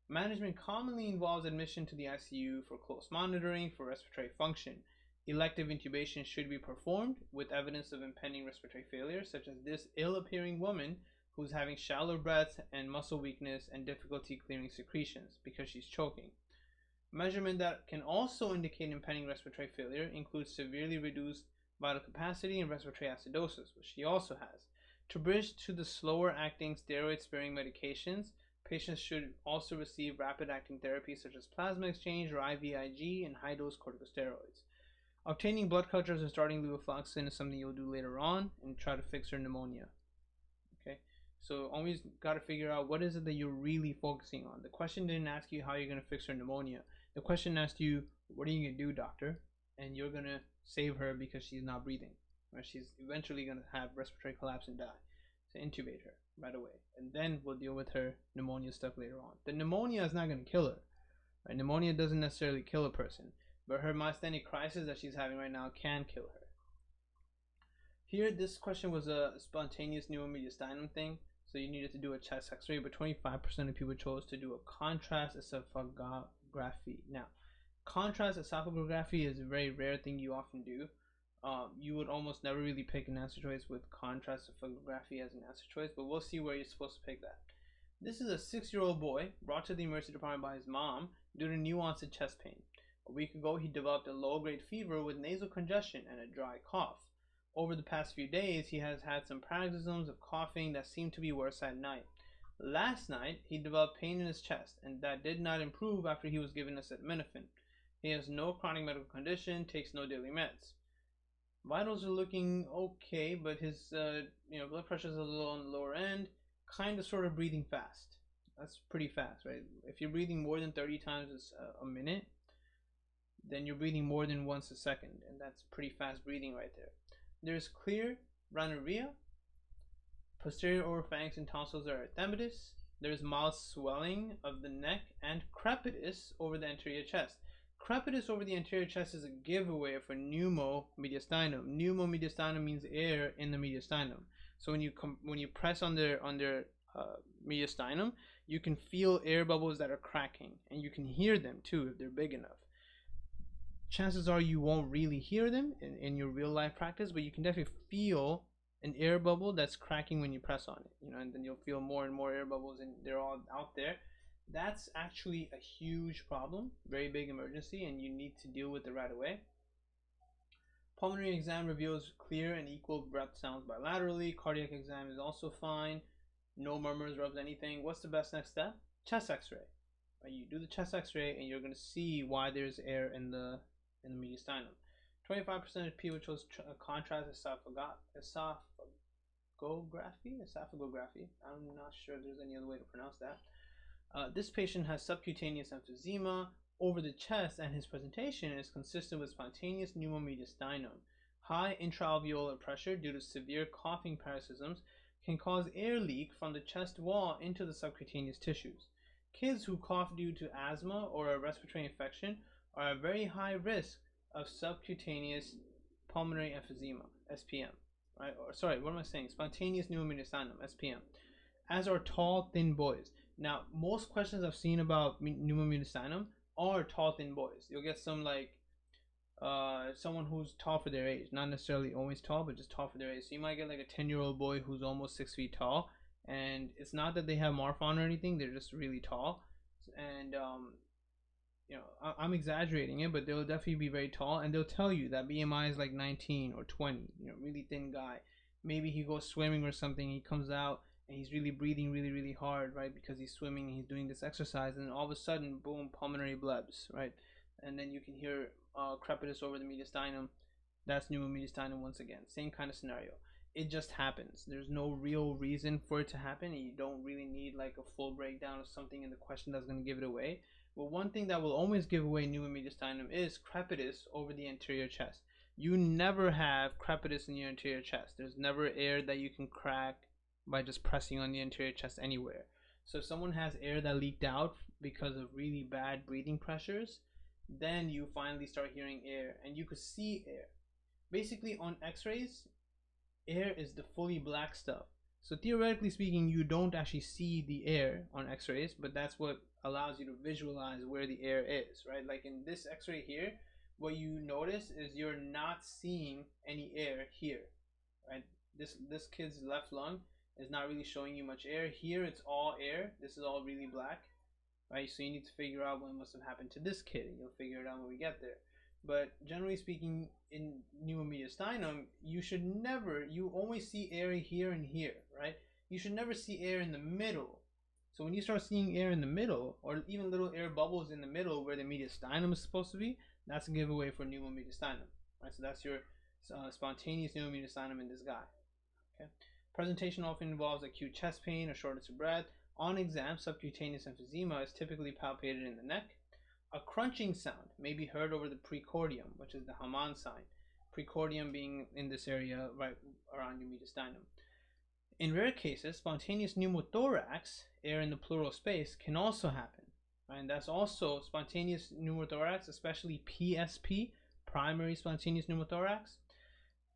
Management commonly involves admission to the ICU for close monitoring for respiratory function. Elective intubation should be performed with evidence of impending respiratory failure, such as this ill-appearing woman who's having shallow breaths and muscle weakness and difficulty clearing secretions because she's choking. Measurement that can also indicate impending respiratory failure includes severely reduced vital capacity and respiratory acidosis, which she also has. To bridge to the slower acting steroid sparing medications, patients should also receive rapid acting therapies such as plasma exchange or IVIG and high dose corticosteroids. Obtaining blood cultures and starting levofloxacin is something you'll do later on and try to fix her pneumonia. Okay, so always got to figure out what is it that you're really focusing on. The question didn't ask you how you're going to fix her pneumonia. The question asked you, what are you going to do, doctor? And you're going to save her because she's not breathing. Right? She's eventually going to have respiratory collapse and die. So intubate her right away. And then we'll deal with her pneumonia stuff later on. The pneumonia is not going to kill her. Right? Pneumonia doesn't necessarily kill a person. But her myasthenic crisis that she's having right now can kill her. Here, this question was a spontaneous pneumomediastinum thing. So you needed to do a chest x-ray, but 25% of people chose to do a contrast esophagography. Now, contrast esophagography is a very rare thing you often do. You would almost never really pick an answer choice with contrast esophagography as an answer choice, but we'll see where you're supposed to pick that. This is a 6-year-old boy brought to the emergency department by his mom due to new onset chest pain. A week ago, he developed a low-grade fever with nasal congestion and a dry cough. Over the past few days, he has had some paroxysms of coughing that seem to be worse at night. Last night, he developed pain in his chest, and that did not improve after he was given acetaminophen. He has no chronic medical condition, takes no daily meds. Vitals are looking okay, but his blood pressure is a little on the lower end, kind of sort of breathing fast. That's pretty fast, right? If you're breathing more than 30 times a minute, then you're breathing more than once a second, and that's pretty fast breathing right there. There's clear rhinorrhea. Posterior oropharynx and tonsils are erythematous. There's mild swelling of the neck and crepitus over the anterior chest. Crepitus over the anterior chest is a giveaway for pneumomediastinum. Pneumomediastinum means air in the mediastinum. So when you press on their mediastinum, you can feel air bubbles that are cracking, and you can hear them too if they're big enough. Chances are you won't really hear them in your real life practice, but you can definitely feel an air bubble that's cracking when you press on it, and then you'll feel more and more air bubbles, and they're all out there. That's actually a huge problem, very big emergency, and you need to deal with it right away. Pulmonary exam reveals clear and equal breath sounds bilaterally. Cardiac exam is also fine. No murmurs, rubs, anything. What's the best next step? Chest x-ray. You do the chest x-ray, and you're going to see why there's air in the mediastinum. 25% of people chose contrast esophagography. I'm not sure there's any other way to pronounce that. This patient has subcutaneous emphysema over the chest, and his presentation is consistent with spontaneous pneumomediastinum. High intraalveolar pressure due to severe coughing paroxysms can cause air leak from the chest wall into the subcutaneous tissues. Kids who cough due to asthma or a respiratory infection are at very high risk of subcutaneous pulmonary emphysema, SPM. Right? Or sorry, what am I saying? Spontaneous pneumomediastinum, SPM. As are tall, thin boys. Now, most questions I've seen about pneumomediastinum are tall, thin boys. You'll get some someone who's tall for their age, not necessarily always tall, but just tall for their age. So you might get like a 10-year-old boy who's almost 6 feet tall, and it's not that they have Marfan or anything; they're just really tall. And I'm exaggerating it, but they'll definitely be very tall, and they'll tell you that BMI is like 19 or 20. Really thin guy. Maybe he goes swimming or something. He comes out and he's really breathing really, really hard, right? Because he's swimming and he's doing this exercise, and all of a sudden, boom, pulmonary blebs, right? And then you can hear crepitus over the mediastinum. That's pneumomediastinum once again. Same kind of scenario. it just happens. There's no real reason for it to happen, and you don't really need like a full breakdown of something in the question that's going to give it away. But one thing that will always give away pneumo mediastinum is crepitus over the anterior chest. You never have crepitus in your anterior chest. There's never air that you can crack by just pressing on the anterior chest anywhere. So if someone has air that leaked out because of really bad breathing pressures, then you finally start hearing air, and you could see air. Basically, on x-rays, air is the fully black stuff. So theoretically speaking, you don't actually see the air on x-rays, but that's what allows you to visualize where the air is, right? Like in this x-ray here, what you notice is you're not seeing any air here, right? This kid's left lung is not really showing you much air. Here it's all air. This is all really black, right? So you need to figure out what must have happened to this kid, and you'll figure it out when we get there. But generally speaking, in pneumomediastinum, you always see air here and here, right? You should never see air in the middle. So when you start seeing air in the middle, or even little air bubbles in the middle where the mediastinum is supposed to be, that's a giveaway for pneumomediastinum, right? So that's your spontaneous pneumomediastinum in this guy. Okay. Presentation often involves acute chest pain or shortness of breath. On exam, subcutaneous emphysema is typically palpated in the neck. A crunching sound may be heard over the precordium, which is the Hamann sign. Precordium being in this area right around your mediastinum. In rare cases, spontaneous pneumothorax, air in the pleural space, can also happen. Right? And that's also spontaneous pneumothorax, especially PSP, primary spontaneous pneumothorax,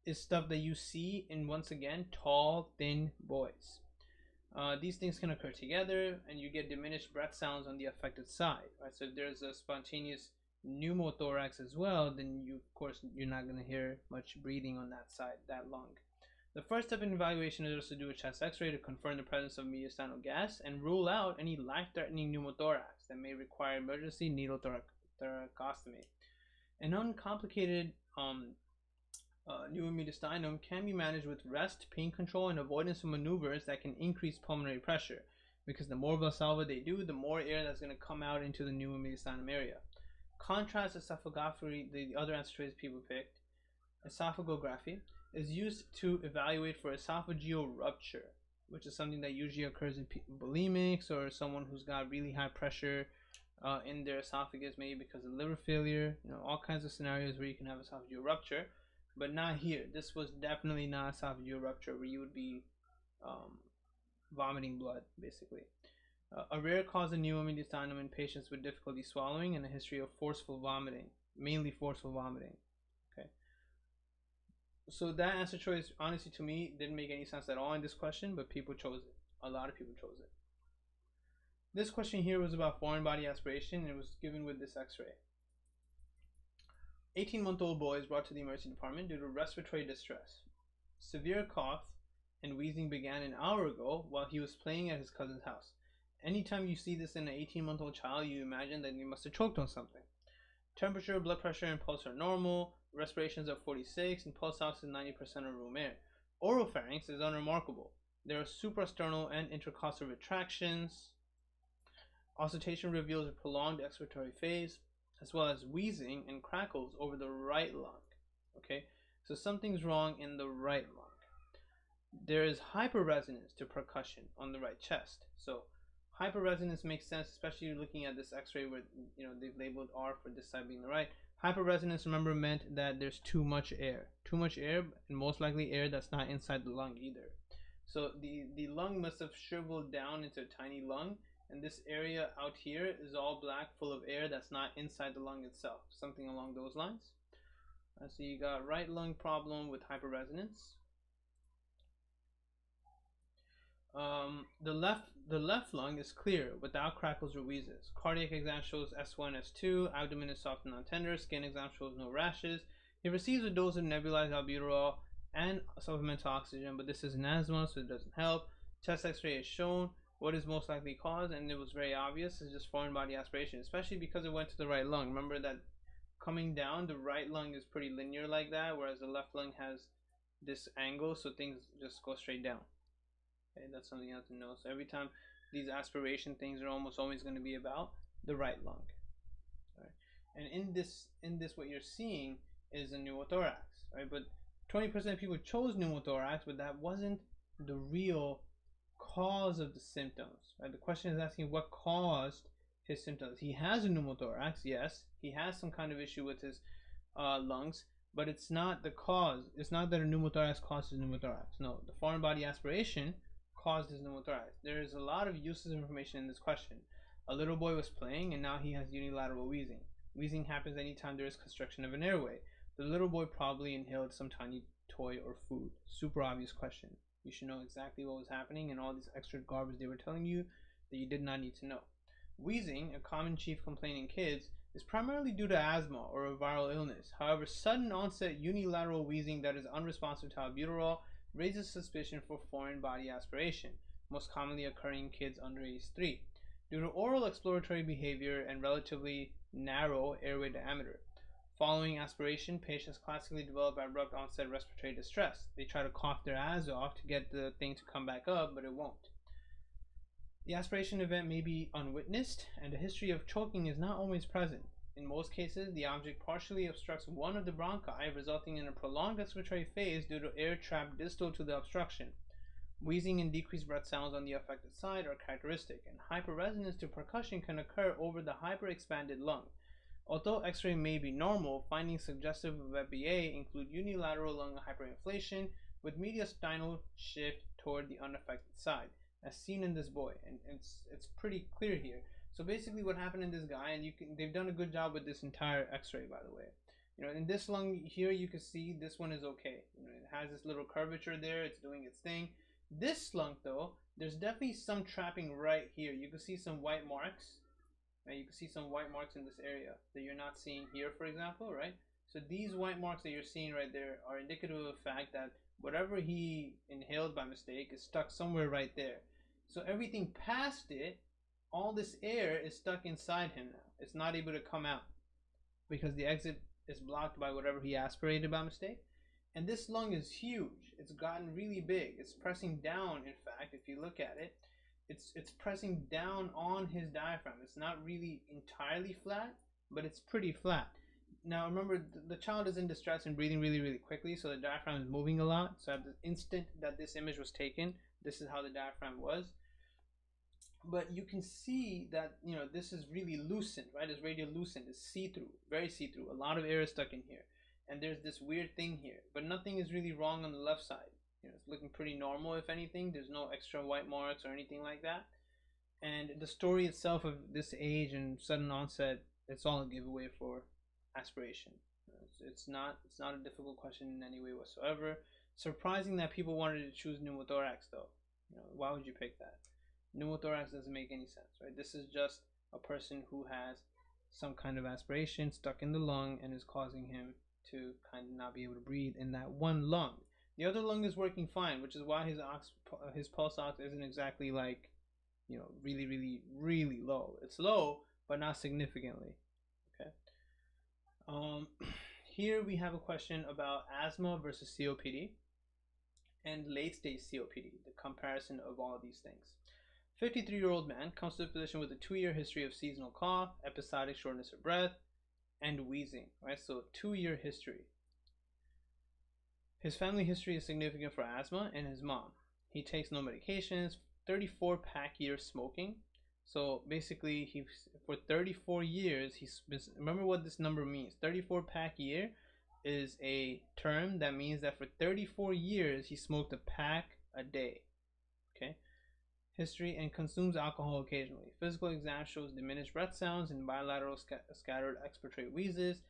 is stuff that you see in, once again, tall, thin boys. These things can occur together, and you get diminished breath sounds on the affected side. Right? So if there's a spontaneous pneumothorax as well, then of course you're not going to hear much breathing on that side, that lung. The first step in evaluation is just to do a chest x-ray to confirm the presence of mediastinal gas and rule out any life-threatening pneumothorax that may require emergency needle thoracostomy. An uncomplicated pneumomediastinum can be managed with rest, pain control, and avoidance of maneuvers that can increase pulmonary pressure, because the more Valsalva they do, the more air that's going to come out into the pneumomediastinum area. Contrast esophagography, the other answer choice people picked, esophagography, is used to evaluate for esophageal rupture, which is something that usually occurs in bulimics or someone who's got really high pressure in their esophagus, maybe because of liver failure, all kinds of scenarios where you can have esophageal rupture. But not here. This was definitely not esophageal rupture where you would be vomiting blood, basically. A rare cause of pneumomediastinum in patients with difficulty swallowing and a history of forceful vomiting, mainly forceful vomiting. Okay. So that answer choice, honestly, to me, didn't make any sense at all in this question, but people chose it. A lot of people chose it. This question here was about foreign body aspiration, and it was given with this x-ray. 18-month-old boy is brought to the emergency department due to respiratory distress. Severe cough and wheezing began an hour ago while he was playing at his cousin's house. Anytime you see this in an 18-month-old child, you imagine that he must have choked on something. Temperature, blood pressure, and pulse are normal. Respirations are 46, and pulse ox is 90% of room air. Oropharynx is unremarkable. There are suprasternal and intercostal retractions. Auscultation reveals a prolonged expiratory phase, as well as wheezing and crackles over the right lung. Okay, so something's wrong in the right lung. There is hyperresonance to percussion on the right chest. So hyperresonance makes sense, especially looking at this x-ray where they've labeled R for this side being the right. Hyperresonance, remember, meant that there's too much air, and most likely air that's not inside the lung either. So the lung must have shriveled down into a tiny lung, and this area out here is all black, full of air that's not inside the lung itself. Something along those lines. So you got right lung problem with hyperresonance. The left lung is clear without crackles or wheezes. Cardiac exam shows S1, S2. Abdomen is soft and non-tender. Skin exam shows no rashes. He receives a dose of nebulized albuterol and supplemental oxygen, but this is an asthma, so it doesn't help. Chest x-ray is shown. What is most likely caused, and it was very obvious, is just foreign body aspiration, especially because it went to the right lung. Remember that coming down, the right lung is pretty linear like that, whereas the left lung has this angle, so things just go straight down. Okay, that's something you have to know. So every time these aspiration things are almost always going to be about the right lung. All right. And in this what you're seeing is a pneumothorax, right? But 20% of people chose pneumothorax, but that wasn't the real cause of the symptoms. Right? The question is asking what caused his symptoms. He has a pneumothorax, yes. He has some kind of issue with his lungs, but it's not the cause. It's not that a pneumothorax causes pneumothorax. No, the foreign body aspiration caused his pneumothorax. There is a lot of useless information in this question. A little boy was playing and now he has unilateral wheezing. Wheezing happens anytime there is constriction of an airway. The little boy probably inhaled some tiny toy or food. Super obvious question. You should know exactly what was happening and all this extra garbage they were telling you that you did not need to know. Wheezing, a common chief complaint in kids, is primarily due to asthma or a viral illness. However, sudden onset unilateral wheezing that is unresponsive to albuterol raises suspicion for foreign body aspiration, most commonly occurring in kids under age 3, due to oral exploratory behavior and relatively narrow airway diameter. Following aspiration, patients classically develop abrupt onset respiratory distress. They try to cough their ass off to get the thing to come back up, but it won't. The aspiration event may be unwitnessed, and a history of choking is not always present. In most cases, the object partially obstructs one of the bronchi, resulting in a prolonged expiratory phase due to air trapped distal to the obstruction. Wheezing and decreased breath sounds on the affected side are characteristic, and hyperresonance to percussion can occur over the hyperexpanded lung. Although X-ray may be normal, findings suggestive of FBA include unilateral lung hyperinflation with mediastinal shift toward the unaffected side, as seen in this boy, and it's pretty clear here. So basically, what happened in this guy, and they've done a good job with this entire X-ray, by the way. In this lung here, you can see this one is okay. It has this little curvature there; it's doing its thing. This lung, though, there's definitely some trapping right here. You can see some white marks. Right? You can see some white marks in this area that you're not seeing here, for example, right? So these white marks that you're seeing right there are indicative of the fact that whatever he inhaled by mistake is stuck somewhere right there. So everything past it, all this air is stuck inside him now. It's not able to come out because the exit is blocked by whatever he aspirated by mistake. And this lung is huge. It's gotten really big. It's pressing down, in fact, if you look at it. It's pressing down on his diaphragm. It's not really entirely flat, but it's pretty flat. Now remember, the child is in distress and breathing really, really quickly, so the diaphragm is moving a lot. So at the instant that this image was taken, this is how the diaphragm was. But you can see that, this is really loosened, right? It's radiolucent. It's see-through, very see-through. A lot of air is stuck in here. And there's this weird thing here, but nothing is really wrong on the left side. It's looking pretty normal, if anything. There's no extra white marks or anything like that. And the story itself of this age and sudden onset, it's all a giveaway for aspiration. It's not a difficult question in any way whatsoever. Surprising that people wanted to choose pneumothorax, though. Why would you pick that? Pneumothorax doesn't make any sense, right? This is just a person who has some kind of aspiration stuck in the lung and is causing him to kind of not be able to breathe in that one lung. The other lung is working fine, which is why his pulse ox isn't exactly like, really, really, really low. It's low, but not significantly. Okay. Here we have a question about asthma versus COPD and late-stage COPD, the comparison of all of these things. 53-year-old man comes to the physician with a 2-year history of seasonal cough, episodic shortness of breath, and wheezing, right? So 2-year history. His family history is significant for asthma and his mom. He takes no medications, 34 pack years smoking. So basically, for 34 years, remember what this number means. 34 pack year is a term that means that for 34 years, he smoked a pack a day. Okay. History and consumes alcohol occasionally. Physical exam shows diminished breath sounds and bilateral scattered expiratory wheezes.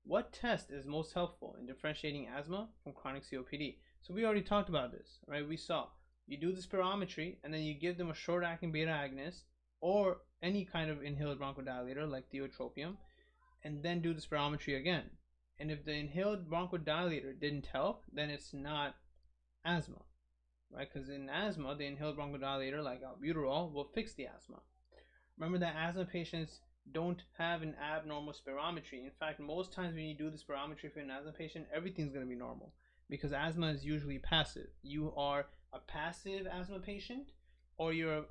What test is most helpful in differentiating asthma from chronic COPD? So we already talked about this, right? We saw you do the spirometry and then you give them a short-acting beta agonist or any kind of inhaled bronchodilator like tiotropium, and then do the spirometry again. And if the inhaled bronchodilator didn't help, then it's not asthma, right? Because in asthma, the inhaled bronchodilator like albuterol will fix the asthma. Remember that asthma patients don't have an abnormal spirometry. In fact, most times when you do the spirometry for an asthma patient, everything's going to be normal because asthma is usually passive. You are a passive asthma patient, or you're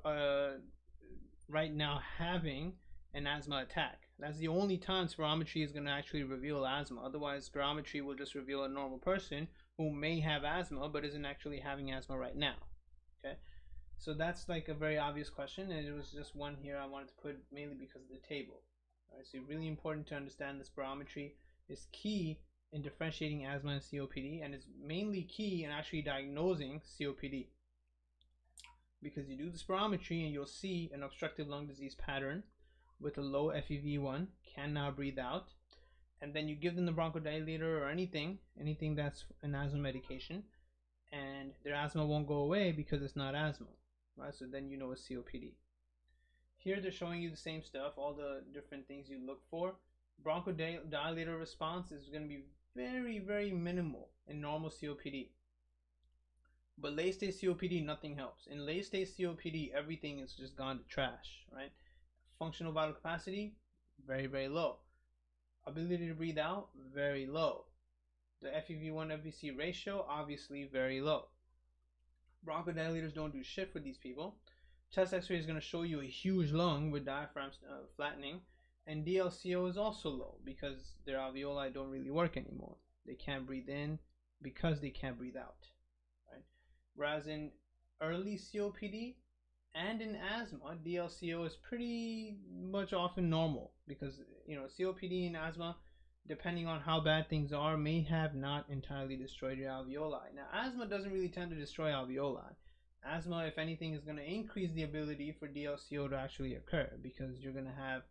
right now having an asthma attack. That's the only time spirometry is going to actually reveal asthma. Otherwise, spirometry will just reveal a normal person who may have asthma but isn't actually having asthma right now. Okay, so that's like a very obvious question, and it was just one here I wanted to put mainly because of the table. All right, so really important to understand the spirometry is key in differentiating asthma and COPD, and it's mainly key in actually diagnosing COPD because you do the spirometry and you'll see an obstructive lung disease pattern with a low FEV1, can now breathe out, and then you give them the bronchodilator or anything that's an asthma medication, and their asthma won't go away because it's not asthma, right? So then you know it's COPD. Here they're showing you the same stuff, all the different things you look for. Bronchodilator response is going to be very, very minimal in normal COPD. But late stage COPD, nothing helps. In late stage COPD, everything is just gone to trash, right? Functional vital capacity, very, very low. Ability to breathe out, very low. The FEV1 FVC ratio, obviously very low. Bronchodilators don't do shit for these people. Chest x-ray is going to show you a huge lung with diaphragm flattening, and DLCO is also low because their alveoli don't really work anymore. They can't breathe in because they can't breathe out, right? Whereas in early COPD and in asthma, DLCO is pretty much often normal because COPD and asthma, depending on how bad things are, may have not entirely destroyed your alveoli. Now, asthma doesn't really tend to destroy alveoli. Asthma, if anything, is going to increase the ability for DLCO to actually occur because you're going to have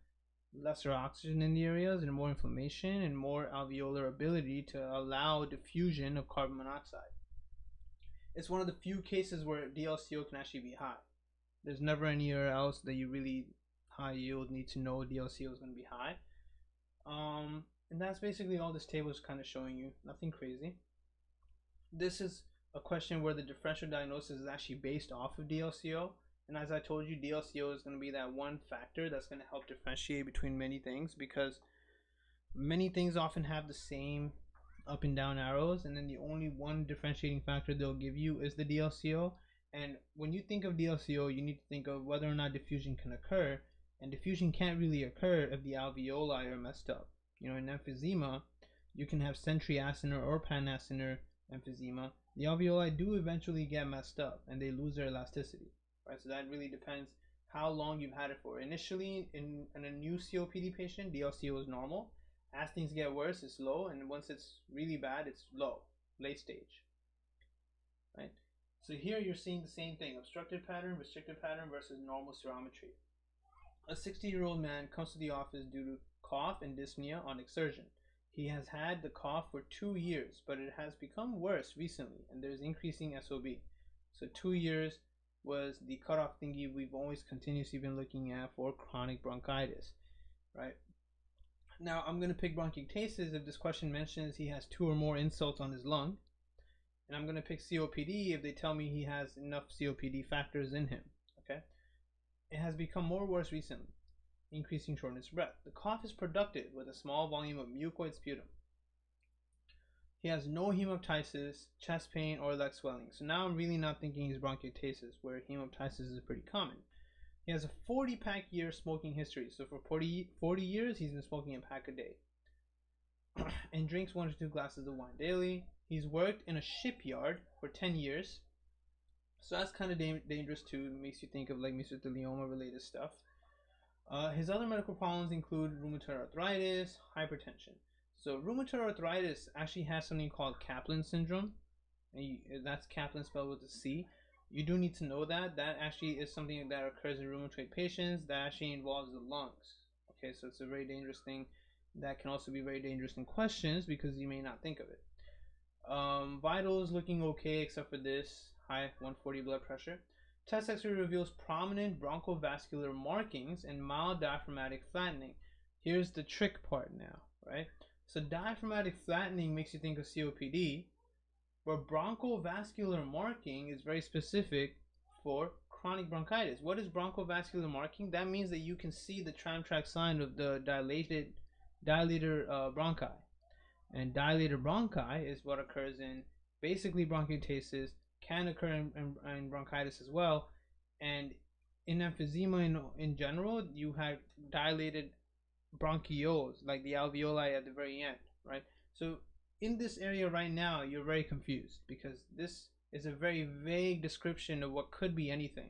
lesser oxygen in the areas and more inflammation and more alveolar ability to allow diffusion of carbon monoxide. It's one of the few cases where DLCO can actually be high. There's never anywhere else that you really high yield need to know DLCO is going to be high. And that's basically all this table is kind of showing you. Nothing crazy. This is a question where the differential diagnosis is actually based off of DLCO. And as I told you, DLCO is going to be that one factor that's going to help differentiate between many things because many things often have the same up and down arrows, and then the only one differentiating factor they'll give you is the DLCO. And when you think of DLCO, you need to think of whether or not diffusion can occur, and diffusion can't really occur if the alveoli are messed up. In emphysema, you can have centriacinar or panacinar emphysema. The alveoli do eventually get messed up and they lose their elasticity, right? So that really depends how long you've had it for. Initially, in a new COPD patient, DLCO is normal. As things get worse, it's low, and once it's really bad, it's low, late stage, right? So here you're seeing the same thing, obstructive pattern, restrictive pattern versus normal spirometry. A 60-year-old man comes to the office due to cough and dyspnea on exertion. He has had the cough for 2 years, but it has become worse recently, and there's increasing SOB. So 2 years was the cutoff thingy we've always continuously been looking at for chronic bronchitis, right? Now, I'm going to pick bronchiectasis if this question mentions he has 2 or more insults on his lung. And I'm going to pick COPD if they tell me he has enough COPD factors in him. Okay. It has become more worse recently, increasing shortness of breath. The cough is productive with a small volume of mucoid sputum. He has no hemoptysis, chest pain, or leg swelling. So now I'm really not thinking he's bronchiectasis, where hemoptysis is pretty common. He has a 40-pack year smoking history. So for 40 years, he's been smoking a pack a day. And drinks 1 to 2 glasses of wine daily. He's worked in a shipyard for 10 years. So that's kind of dangerous too. It makes you think of like mesothelioma related stuff. His other medical problems include rheumatoid arthritis, hypertension. So rheumatoid arthritis actually has something called Kaplan syndrome. And that's Kaplan spelled with a C. You do need to know that. That actually is something that occurs in rheumatoid patients that actually involves the lungs. Okay, so it's a very dangerous thing that can also be very dangerous in questions because you may not think of it. Vitals looking okay except for this high 140 blood pressure. Chest x-ray reveals prominent bronchovascular markings and mild diaphragmatic flattening. Here's the trick part now, right? So diaphragmatic flattening makes you think of COPD, but bronchovascular marking is very specific for chronic bronchitis. What is bronchovascular marking? That means that you can see the tram track sign of the dilated bronchi. And dilated bronchi is what occurs in basically bronchiectasis, can occur in bronchitis as well. And in emphysema in general, you have dilated bronchioles, like the alveoli at the very end, right? So in this area right now, you're very confused because this is a very vague description of what could be anything.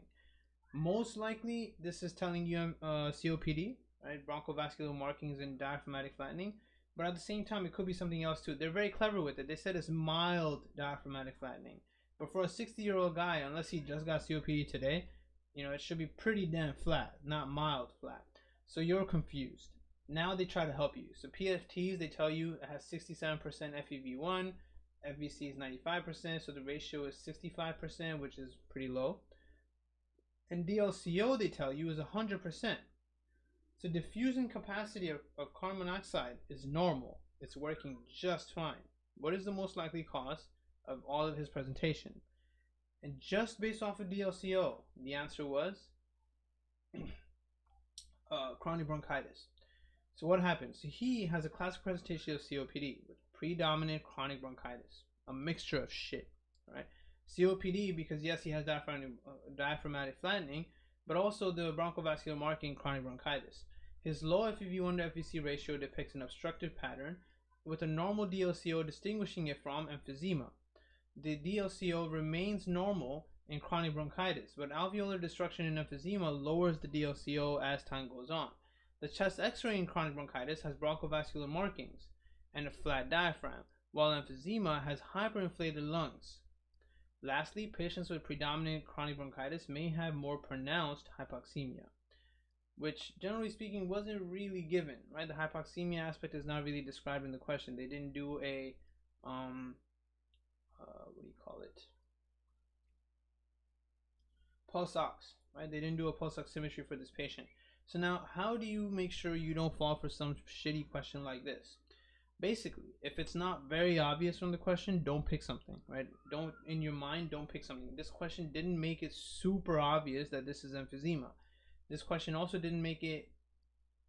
Most likely, this is telling you COPD, right? Bronchovascular markings and diaphragmatic flattening. But at the same time, it could be something else too. They're very clever with it. They said it's mild diaphragmatic flattening. But for a 60-year-old guy, unless he just got COPD today, it should be pretty damn flat, not mild flat. So you're confused. Now they try to help you. So PFTs, they tell you it has 67% FEV1, FVC is 95%, so the ratio is 65%, which is pretty low. And DLCO, they tell you, is 100%. So diffusion capacity of carbon monoxide is normal. It's working just fine. What is the most likely cause of all of his presentation? And just based off of DLCO, the answer was chronic bronchitis. So what happens? So he has a classic presentation of COPD with predominant chronic bronchitis, a mixture of shit, right? COPD because yes, he has diaphragmatic flattening, but also the bronchovascular marking chronic bronchitis. His low FEV1 to FVC ratio depicts an obstructive pattern with a normal DLCO distinguishing it from emphysema. The DLCO remains normal in chronic bronchitis, but alveolar destruction in emphysema lowers the DLCO as time goes on. The chest x-ray in chronic bronchitis has bronchovascular markings and a flat diaphragm, while emphysema has hyperinflated lungs. Lastly, patients with predominant chronic bronchitis may have more pronounced hypoxemia, which generally speaking wasn't really given, right? The hypoxemia aspect is not really described in the question. They didn't do a what do you call it? Pulse ox, right? They didn't do a pulse oximetry for this patient. So now, how do you make sure you don't fall for some shitty question like this? Basically, if it's not very obvious from the question, don't pick something, right? Don't, in your mind, don't pick something. This question didn't make it super obvious that this is emphysema. This question also didn't make it,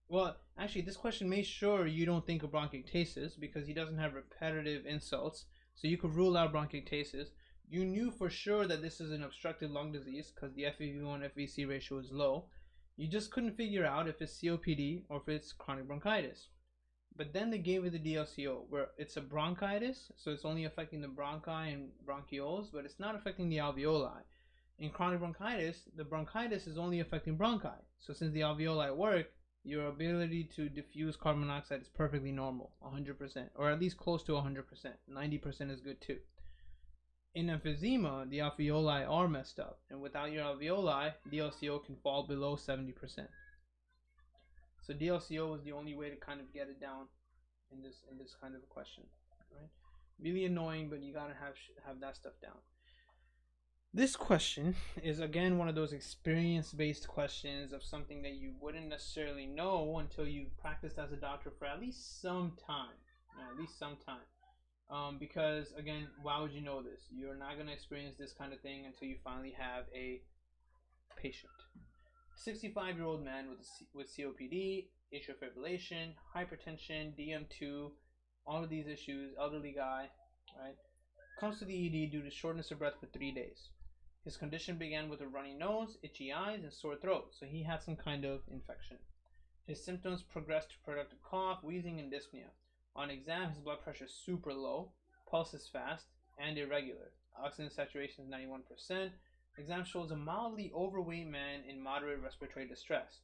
well, actually, this question made sure you don't think of bronchiectasis because he doesn't have repetitive insults. So you could rule out bronchiectasis. You knew for sure that this is an obstructive lung disease because the FEV1 FVC ratio is low. You just couldn't figure out if it's COPD or if it's chronic bronchitis. But then they gave it the DLCO, where it's a bronchitis, so it's only affecting the bronchi and bronchioles, but it's not affecting the alveoli. In chronic bronchitis, the bronchitis is only affecting bronchi. So since the alveoli work, your ability to diffuse carbon monoxide is perfectly normal, 100%, or at least close to 100%. 90% is good too. In emphysema, the alveoli are messed up, and without your alveoli, DLCO can fall below 70%. So DLCO is the only way to kind of get it down in this kind of a question, right? Really annoying, but you gotta have that stuff down. This question is again one of those experience-based questions of something that you wouldn't necessarily know until you've practiced as a doctor for at least some time. Because again, why would you know this? You're not going to experience this kind of thing until you finally have a patient. 65-year-old man with COPD, atrial fibrillation, hypertension, DM2, all of these issues, elderly guy, right? Comes to the ED due to shortness of breath for 3 days. His condition began with a runny nose, itchy eyes, and sore throat, so he had some kind of infection. His symptoms progressed to productive cough, wheezing, and dyspnea. On exam, his blood pressure is super low, pulse is fast and irregular. Oxygen saturation is 91%. Exam shows a mildly overweight man in moderate respiratory distress.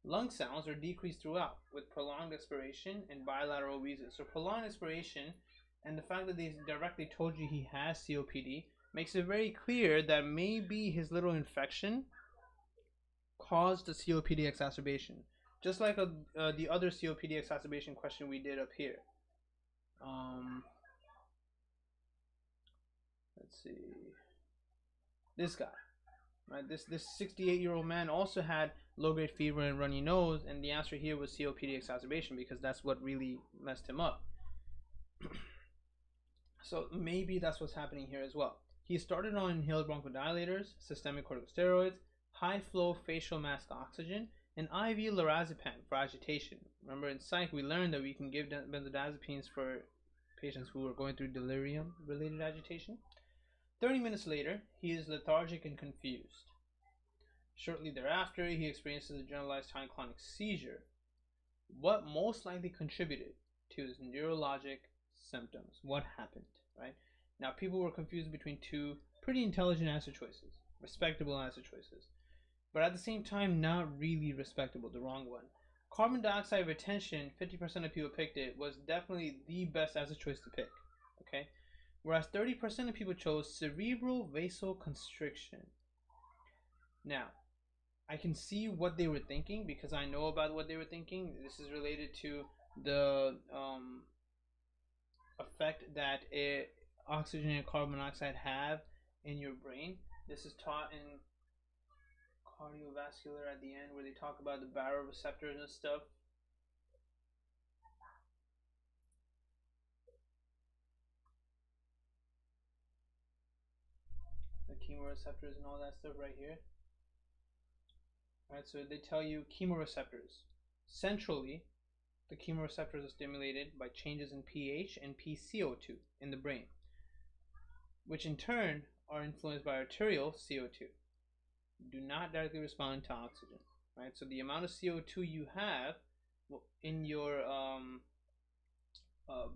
Lung sounds are decreased throughout, with prolonged expiration and bilateral wheezes. So prolonged expiration and the fact that they directly told you he has COPD makes it very clear that maybe his little infection caused a COPD exacerbation. Just like the other COPD exacerbation question we did up here. Let's see. This guy, right? This 68-year-old man also had low-grade fever and runny nose, and the answer here was COPD exacerbation because that's what really messed him up. So maybe that's what's happening here as well. He started on inhaled bronchodilators, systemic corticosteroids, high-flow facial mask oxygen, and IV lorazepam for agitation. Remember in psych we learned that we can give benzodiazepines for patients who are going through delirium-related agitation. 30 minutes later, he is lethargic and confused. Shortly thereafter, he experiences a generalized tonic-clonic seizure. What most likely contributed to his neurologic symptoms. What happened, right? Now, people were confused between two pretty intelligent answer choices, respectable answer choices, but at the same time, not really respectable, the wrong one. Carbon dioxide retention, 50% of people picked it, was definitely the best answer choice to pick, okay? Whereas 30% of people chose cerebral vasoconstriction. Now, I can see what they were thinking because I know about what they were thinking. This is related to the effect that oxygen and carbon monoxide have in your brain. This is taught in cardiovascular at the end where they talk about the baroreceptors and stuff. The chemoreceptors and all that stuff right here. Alright, so they tell you chemoreceptors. Centrally, the chemoreceptors are stimulated by changes in pH and pCO2 in the brain, which in turn are influenced by arterial CO2. Do not directly respond to oxygen, right? So the amount of CO2 you have in your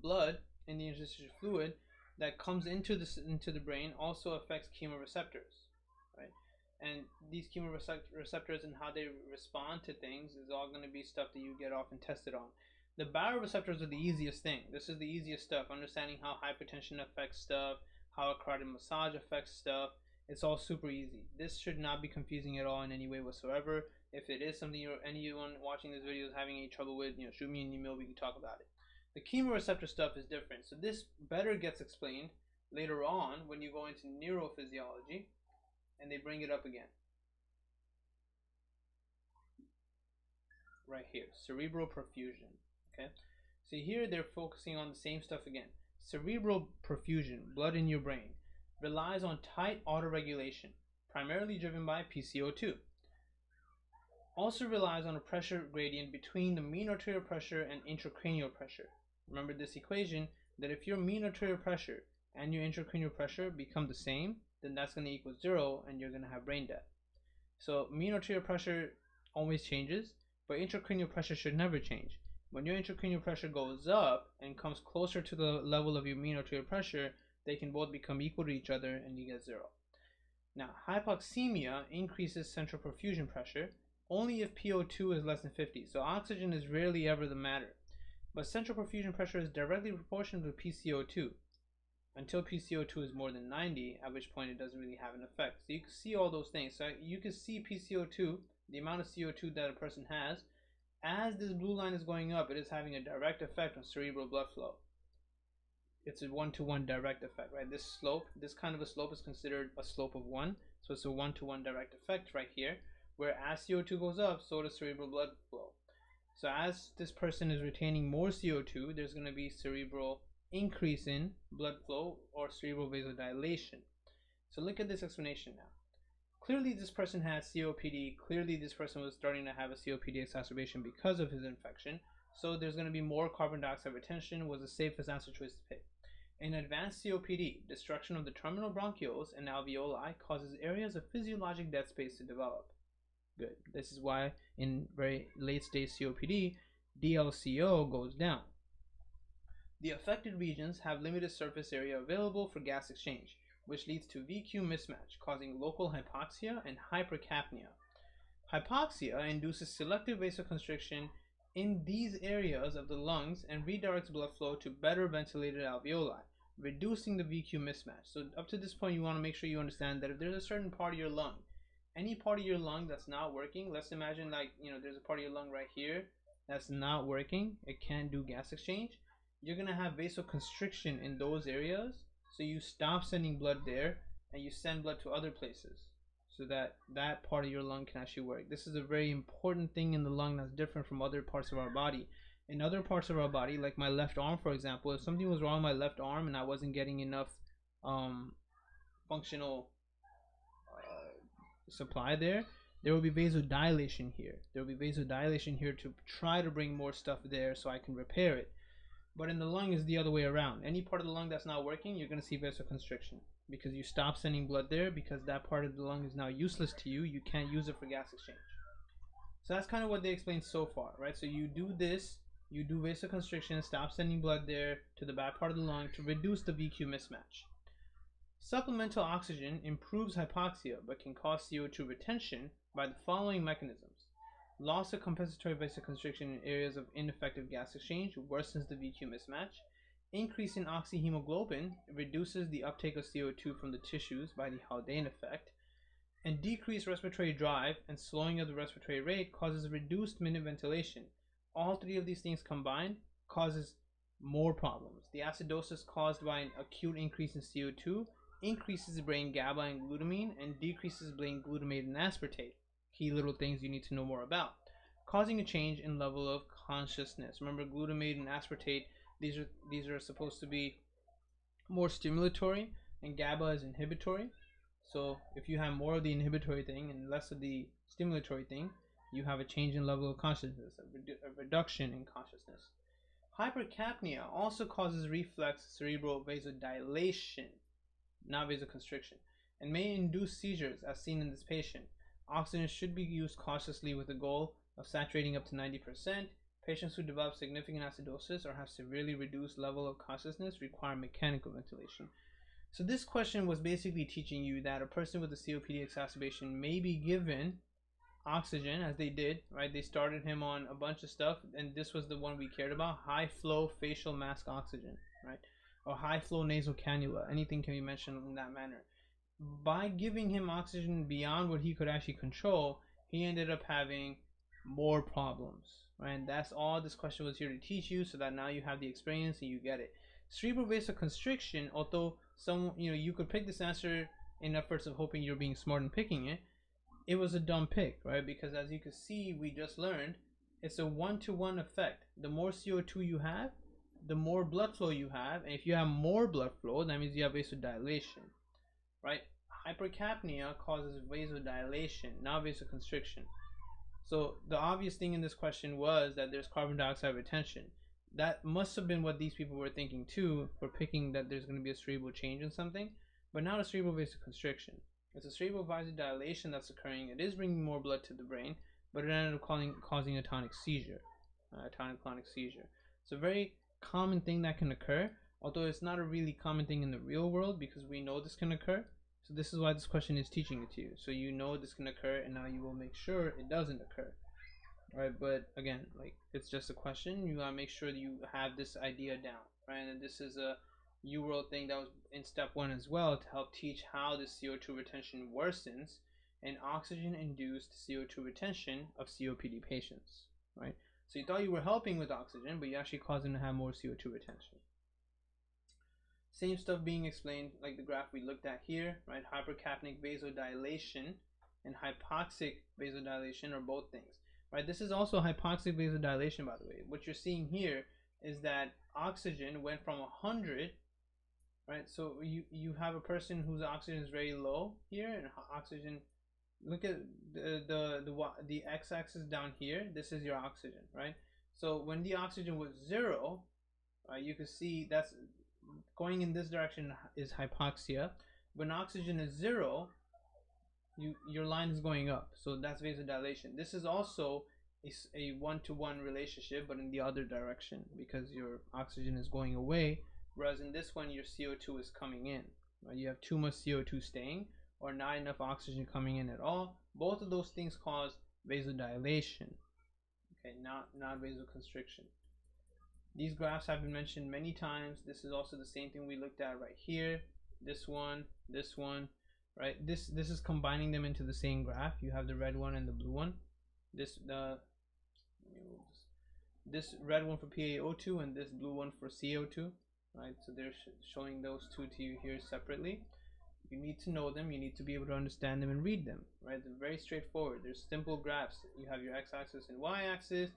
blood, in the interstitial fluid that comes into the brain also affects chemoreceptors, right? And these chemoreceptors and how they respond to things is all going to be stuff that you get often tested on. The baroreceptors are the easiest thing. This is the easiest stuff. Understanding how hypertension affects stuff, how a carotid massage affects stuff. It's all super easy. This should not be confusing at all in any way whatsoever. If it is something anyone watching this video is having any trouble with, shoot me an email. We can talk about it. The chemoreceptor stuff is different. So this better gets explained later on when you go into neurophysiology and they bring it up again. Right here, cerebral perfusion. Okay, so here they're focusing on the same stuff again. Cerebral perfusion, blood in your brain, relies on tight autoregulation, primarily driven by PCO2. Also relies on a pressure gradient between the mean arterial pressure and intracranial pressure. Remember this equation, that if your mean arterial pressure and your intracranial pressure become the same, then that's going to equal 0 and you're going to have brain death. So mean arterial pressure always changes, but intracranial pressure should never change. When your intracranial pressure goes up and comes closer to the level of your mean arterial pressure, they can both become equal to each other and you get 0. Now, hypoxemia increases central perfusion pressure only if PO2 is less than 50. So oxygen is rarely ever the matter. But central perfusion pressure is directly proportional to PCO2 until PCO2 is more than 90, at which point it doesn't really have an effect. So you can see all those things. So you can see PCO2, the amount of CO2 that a person has. As this blue line is going up, it is having a direct effect on cerebral blood flow. It's a one-to-one direct effect, right? This slope, this kind of a slope is considered a slope of 1. So it's a one-to-one direct effect right here, where as CO2 goes up, so does cerebral blood flow. So as this person is retaining more CO2, there's going to be cerebral increase in blood flow or cerebral vasodilation. So look at this explanation now. Clearly this person has COPD. Clearly this person was starting to have a COPD exacerbation because of his infection. So there's going to be more carbon dioxide retention, was the safest answer choice to pick. In advanced COPD, destruction of the terminal bronchioles and alveoli causes areas of physiologic dead space to develop. Good. This is why in very late stage COPD, DLCO goes down. The affected regions have limited surface area available for gas exchange, which leads to VQ mismatch, causing local hypoxia and hypercapnia. Hypoxia induces selective vasoconstriction in these areas of the lungs and redirects blood flow to better ventilated alveoli, reducing the VQ mismatch. So up to this point, you want to make sure you understand that if there's a certain part of your lung, any part of your lung that's not working, let's imagine like, there's a part of your lung right here that's not working, it can't do gas exchange, you're going to have vasoconstriction in those areas, so you stop sending blood there and you send blood to other places so that that part of your lung can actually work. This is a very important thing in the lung that's different from other parts of our body. In other parts of our body, like my left arm for example, if something was wrong with my left arm and I wasn't getting enough functional supply there will be vasodilation here. There will be vasodilation here to try to bring more stuff there so I can repair it. But in the lung is the other way around. Any part of the lung that's not working, you're going to see vasoconstriction because you stop sending blood there because that part of the lung is now useless to you. You can't use it for gas exchange. So that's kind of what they explained so far, right? So you do this, You do vasoconstriction, stop sending blood there to the back part of the lung to reduce the VQ mismatch. Supplemental oxygen improves hypoxia but can cause CO2 retention by the following mechanisms. Loss of compensatory vasoconstriction in areas of ineffective gas exchange worsens the VQ mismatch. Increase in oxyhemoglobin reduces the uptake of CO2 from the tissues by the Haldane effect. And decreased respiratory drive and slowing of the respiratory rate causes reduced minute ventilation. All three of these things combined causes more problems. The acidosis caused by an acute increase in CO2 increases brain GABA and glutamine and decreases brain glutamate and aspartate. Key little things you need to know more about. Causing a change in level of consciousness. Remember, glutamate and aspartate, these are supposed to be more stimulatory, and GABA is inhibitory. So if you have more of the inhibitory thing and less of the stimulatory thing, you have a change in level of consciousness, a reduction in consciousness. Hypercapnia also causes reflex cerebral vasodilation, not vasoconstriction, and may induce seizures as seen in this patient. Oxygen should be used cautiously with the goal of saturating up to 90%. Patients who develop significant acidosis or have severely reduced level of consciousness require mechanical ventilation. So this question was basically teaching you that a person with a COPD exacerbation may be given oxygen, as they did, right? They started him on a bunch of stuff, and this was the one we cared about: high flow facial mask oxygen, right? Or high flow nasal cannula. Anything can be mentioned in that manner. By giving him oxygen beyond what he could actually control, he ended up having more problems, right? And that's all this question was here to teach you, so that now you have the experience and you get it. Cerebral vasoconstriction, although you could pick this answer in efforts of hoping you're being smart and picking it, it was a dumb pick, right? Because as you can see, we just learned, it's a one-to-one effect. The more CO2 you have, the more blood flow you have, and if you have more blood flow, that means you have vasodilation, right? Hypercapnia causes vasodilation, not vasoconstriction. So the obvious thing in this question was that there's carbon dioxide retention. That must have been what these people were thinking too, for picking that there's going to be a cerebral change in something, but not a cerebral vasoconstriction. It's a cerebral vasodilation that's occurring. It is bringing more blood to the brain, but it ended up causing a tonic seizure, a tonic-clonic seizure. It's a very common thing that can occur, although it's not a really common thing in the real world because we know this can occur. So this is why this question is teaching it to you. So you know this can occur, and now you will make sure it doesn't occur. Right, but again, like, it's just a question. You gotta make sure that you have this idea down, right? And this is a UWorld thing that was in step 1 as well, to help teach how the CO2 retention worsens and oxygen-induced CO2 retention of COPD patients, right? So you thought you were helping with oxygen, but you actually caused them to have more CO2 retention. Same stuff being explained like the graph we looked at here, right? Hypercapnic vasodilation and hypoxic vasodilation are both things. Right, this is also hypoxic vasodilation, by the way. What you're seeing here is that oxygen went from 100, right? So you have a person whose oxygen is very low here, and oxygen. Look at the x-axis down here. This is your oxygen, right? So when the oxygen was 0, you can see that's going in this direction is hypoxia. When oxygen is 0, your line is going up, so that's vasodilation. This is also a one-to-one relationship, but in the other direction, because your oxygen is going away, whereas in this one your CO2 is coming in, right? You have too much CO2 staying or not enough oxygen coming in at all. Both of those things cause vasodilation, okay, not vasoconstriction. These graphs have been mentioned many times. This is also the same thing we looked at right here. This one, right? This is combining them into the same graph. You have the red one and the blue one. This red one for PaO2 and this blue one for CO2, right? So they're showing those two to you here separately. You need to know them. You need to be able to understand them and read them, right? They're very straightforward. There's simple graphs. You have your x-axis and y-axis.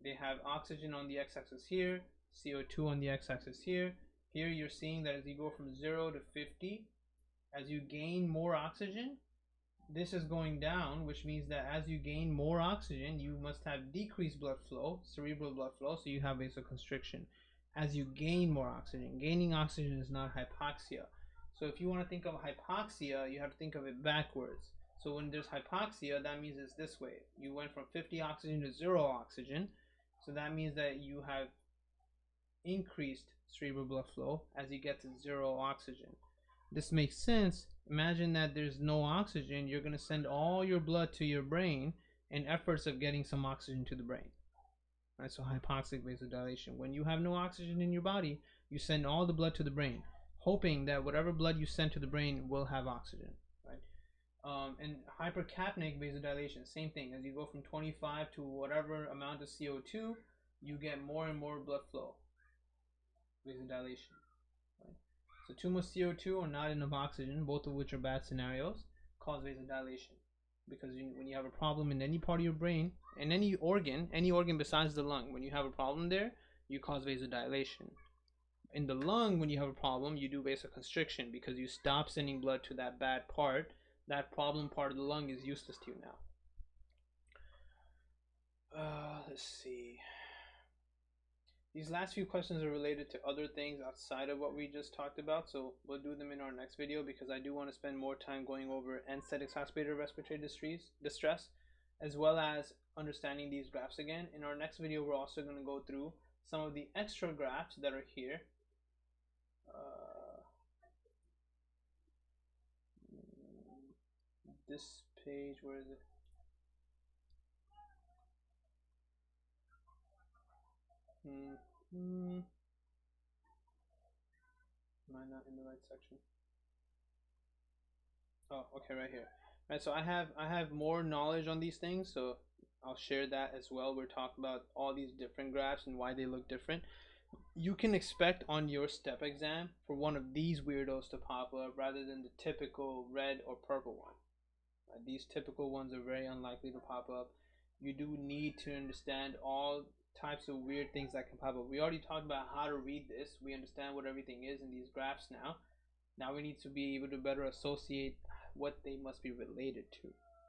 They have oxygen on the x-axis here, CO2 on the x-axis here. Here you're seeing that as you go from 0 to 50, as you gain more oxygen, this is going down, which means that as you gain more oxygen, you must have decreased blood flow, cerebral blood flow, so you have vasoconstriction. As you gain more oxygen, gaining oxygen is not hypoxia. So if you want to think of hypoxia, you have to think of it backwards. So when there's hypoxia, that means it's this way. You went from 50 oxygen to 0 oxygen. So that means that you have increased cerebral blood flow as you get to zero oxygen. This makes sense. Imagine that there's no oxygen, you're going to send all your blood to your brain in efforts of getting some oxygen to the brain. Right, so hypoxic vasodilation. When you have no oxygen in your body, you send all the blood to the brain, hoping that whatever blood you send to the brain will have oxygen. Right? And hypercapnic vasodilation, same thing. As you go from 25 to whatever amount of CO2, you get more and more blood flow, vasodilation. Right? So too much CO2 or not enough oxygen, both of which are bad scenarios, cause vasodilation. Because when you have a problem in any part of your brain, in any organ besides the lung, when you have a problem there, you cause vasodilation. In the lung, when you have a problem, you do vasoconstriction because you stop sending blood to that bad part. That problem part of the lung is useless to you now. Let's see. These last few questions are related to other things outside of what we just talked about, so we'll do them in our next video because I do want to spend more time going over NSAID exacerbated respiratory distress, as well as understanding these graphs again. In our next video, we're also going to go through some of the extra graphs that are here. This page, where is it? Am I not in the right section? Oh, okay, right here. Right, so I have more knowledge on these things, so I'll share that as well. We're talking about all these different graphs and why they look different. You can expect on your step exam for one of these weirdos to pop up rather than the typical red or purple one. Right, these typical ones are very unlikely to pop up. You do need to understand all types of weird things that can pop up. We already talked about how to read this. We understand what everything is in these graphs now. Now we need to be able to better associate what they must be related to.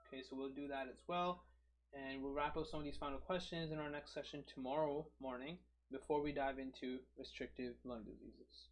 Okay, so we'll do that as well. And we'll wrap up some of these final questions in our next session tomorrow morning before we dive into restrictive lung diseases.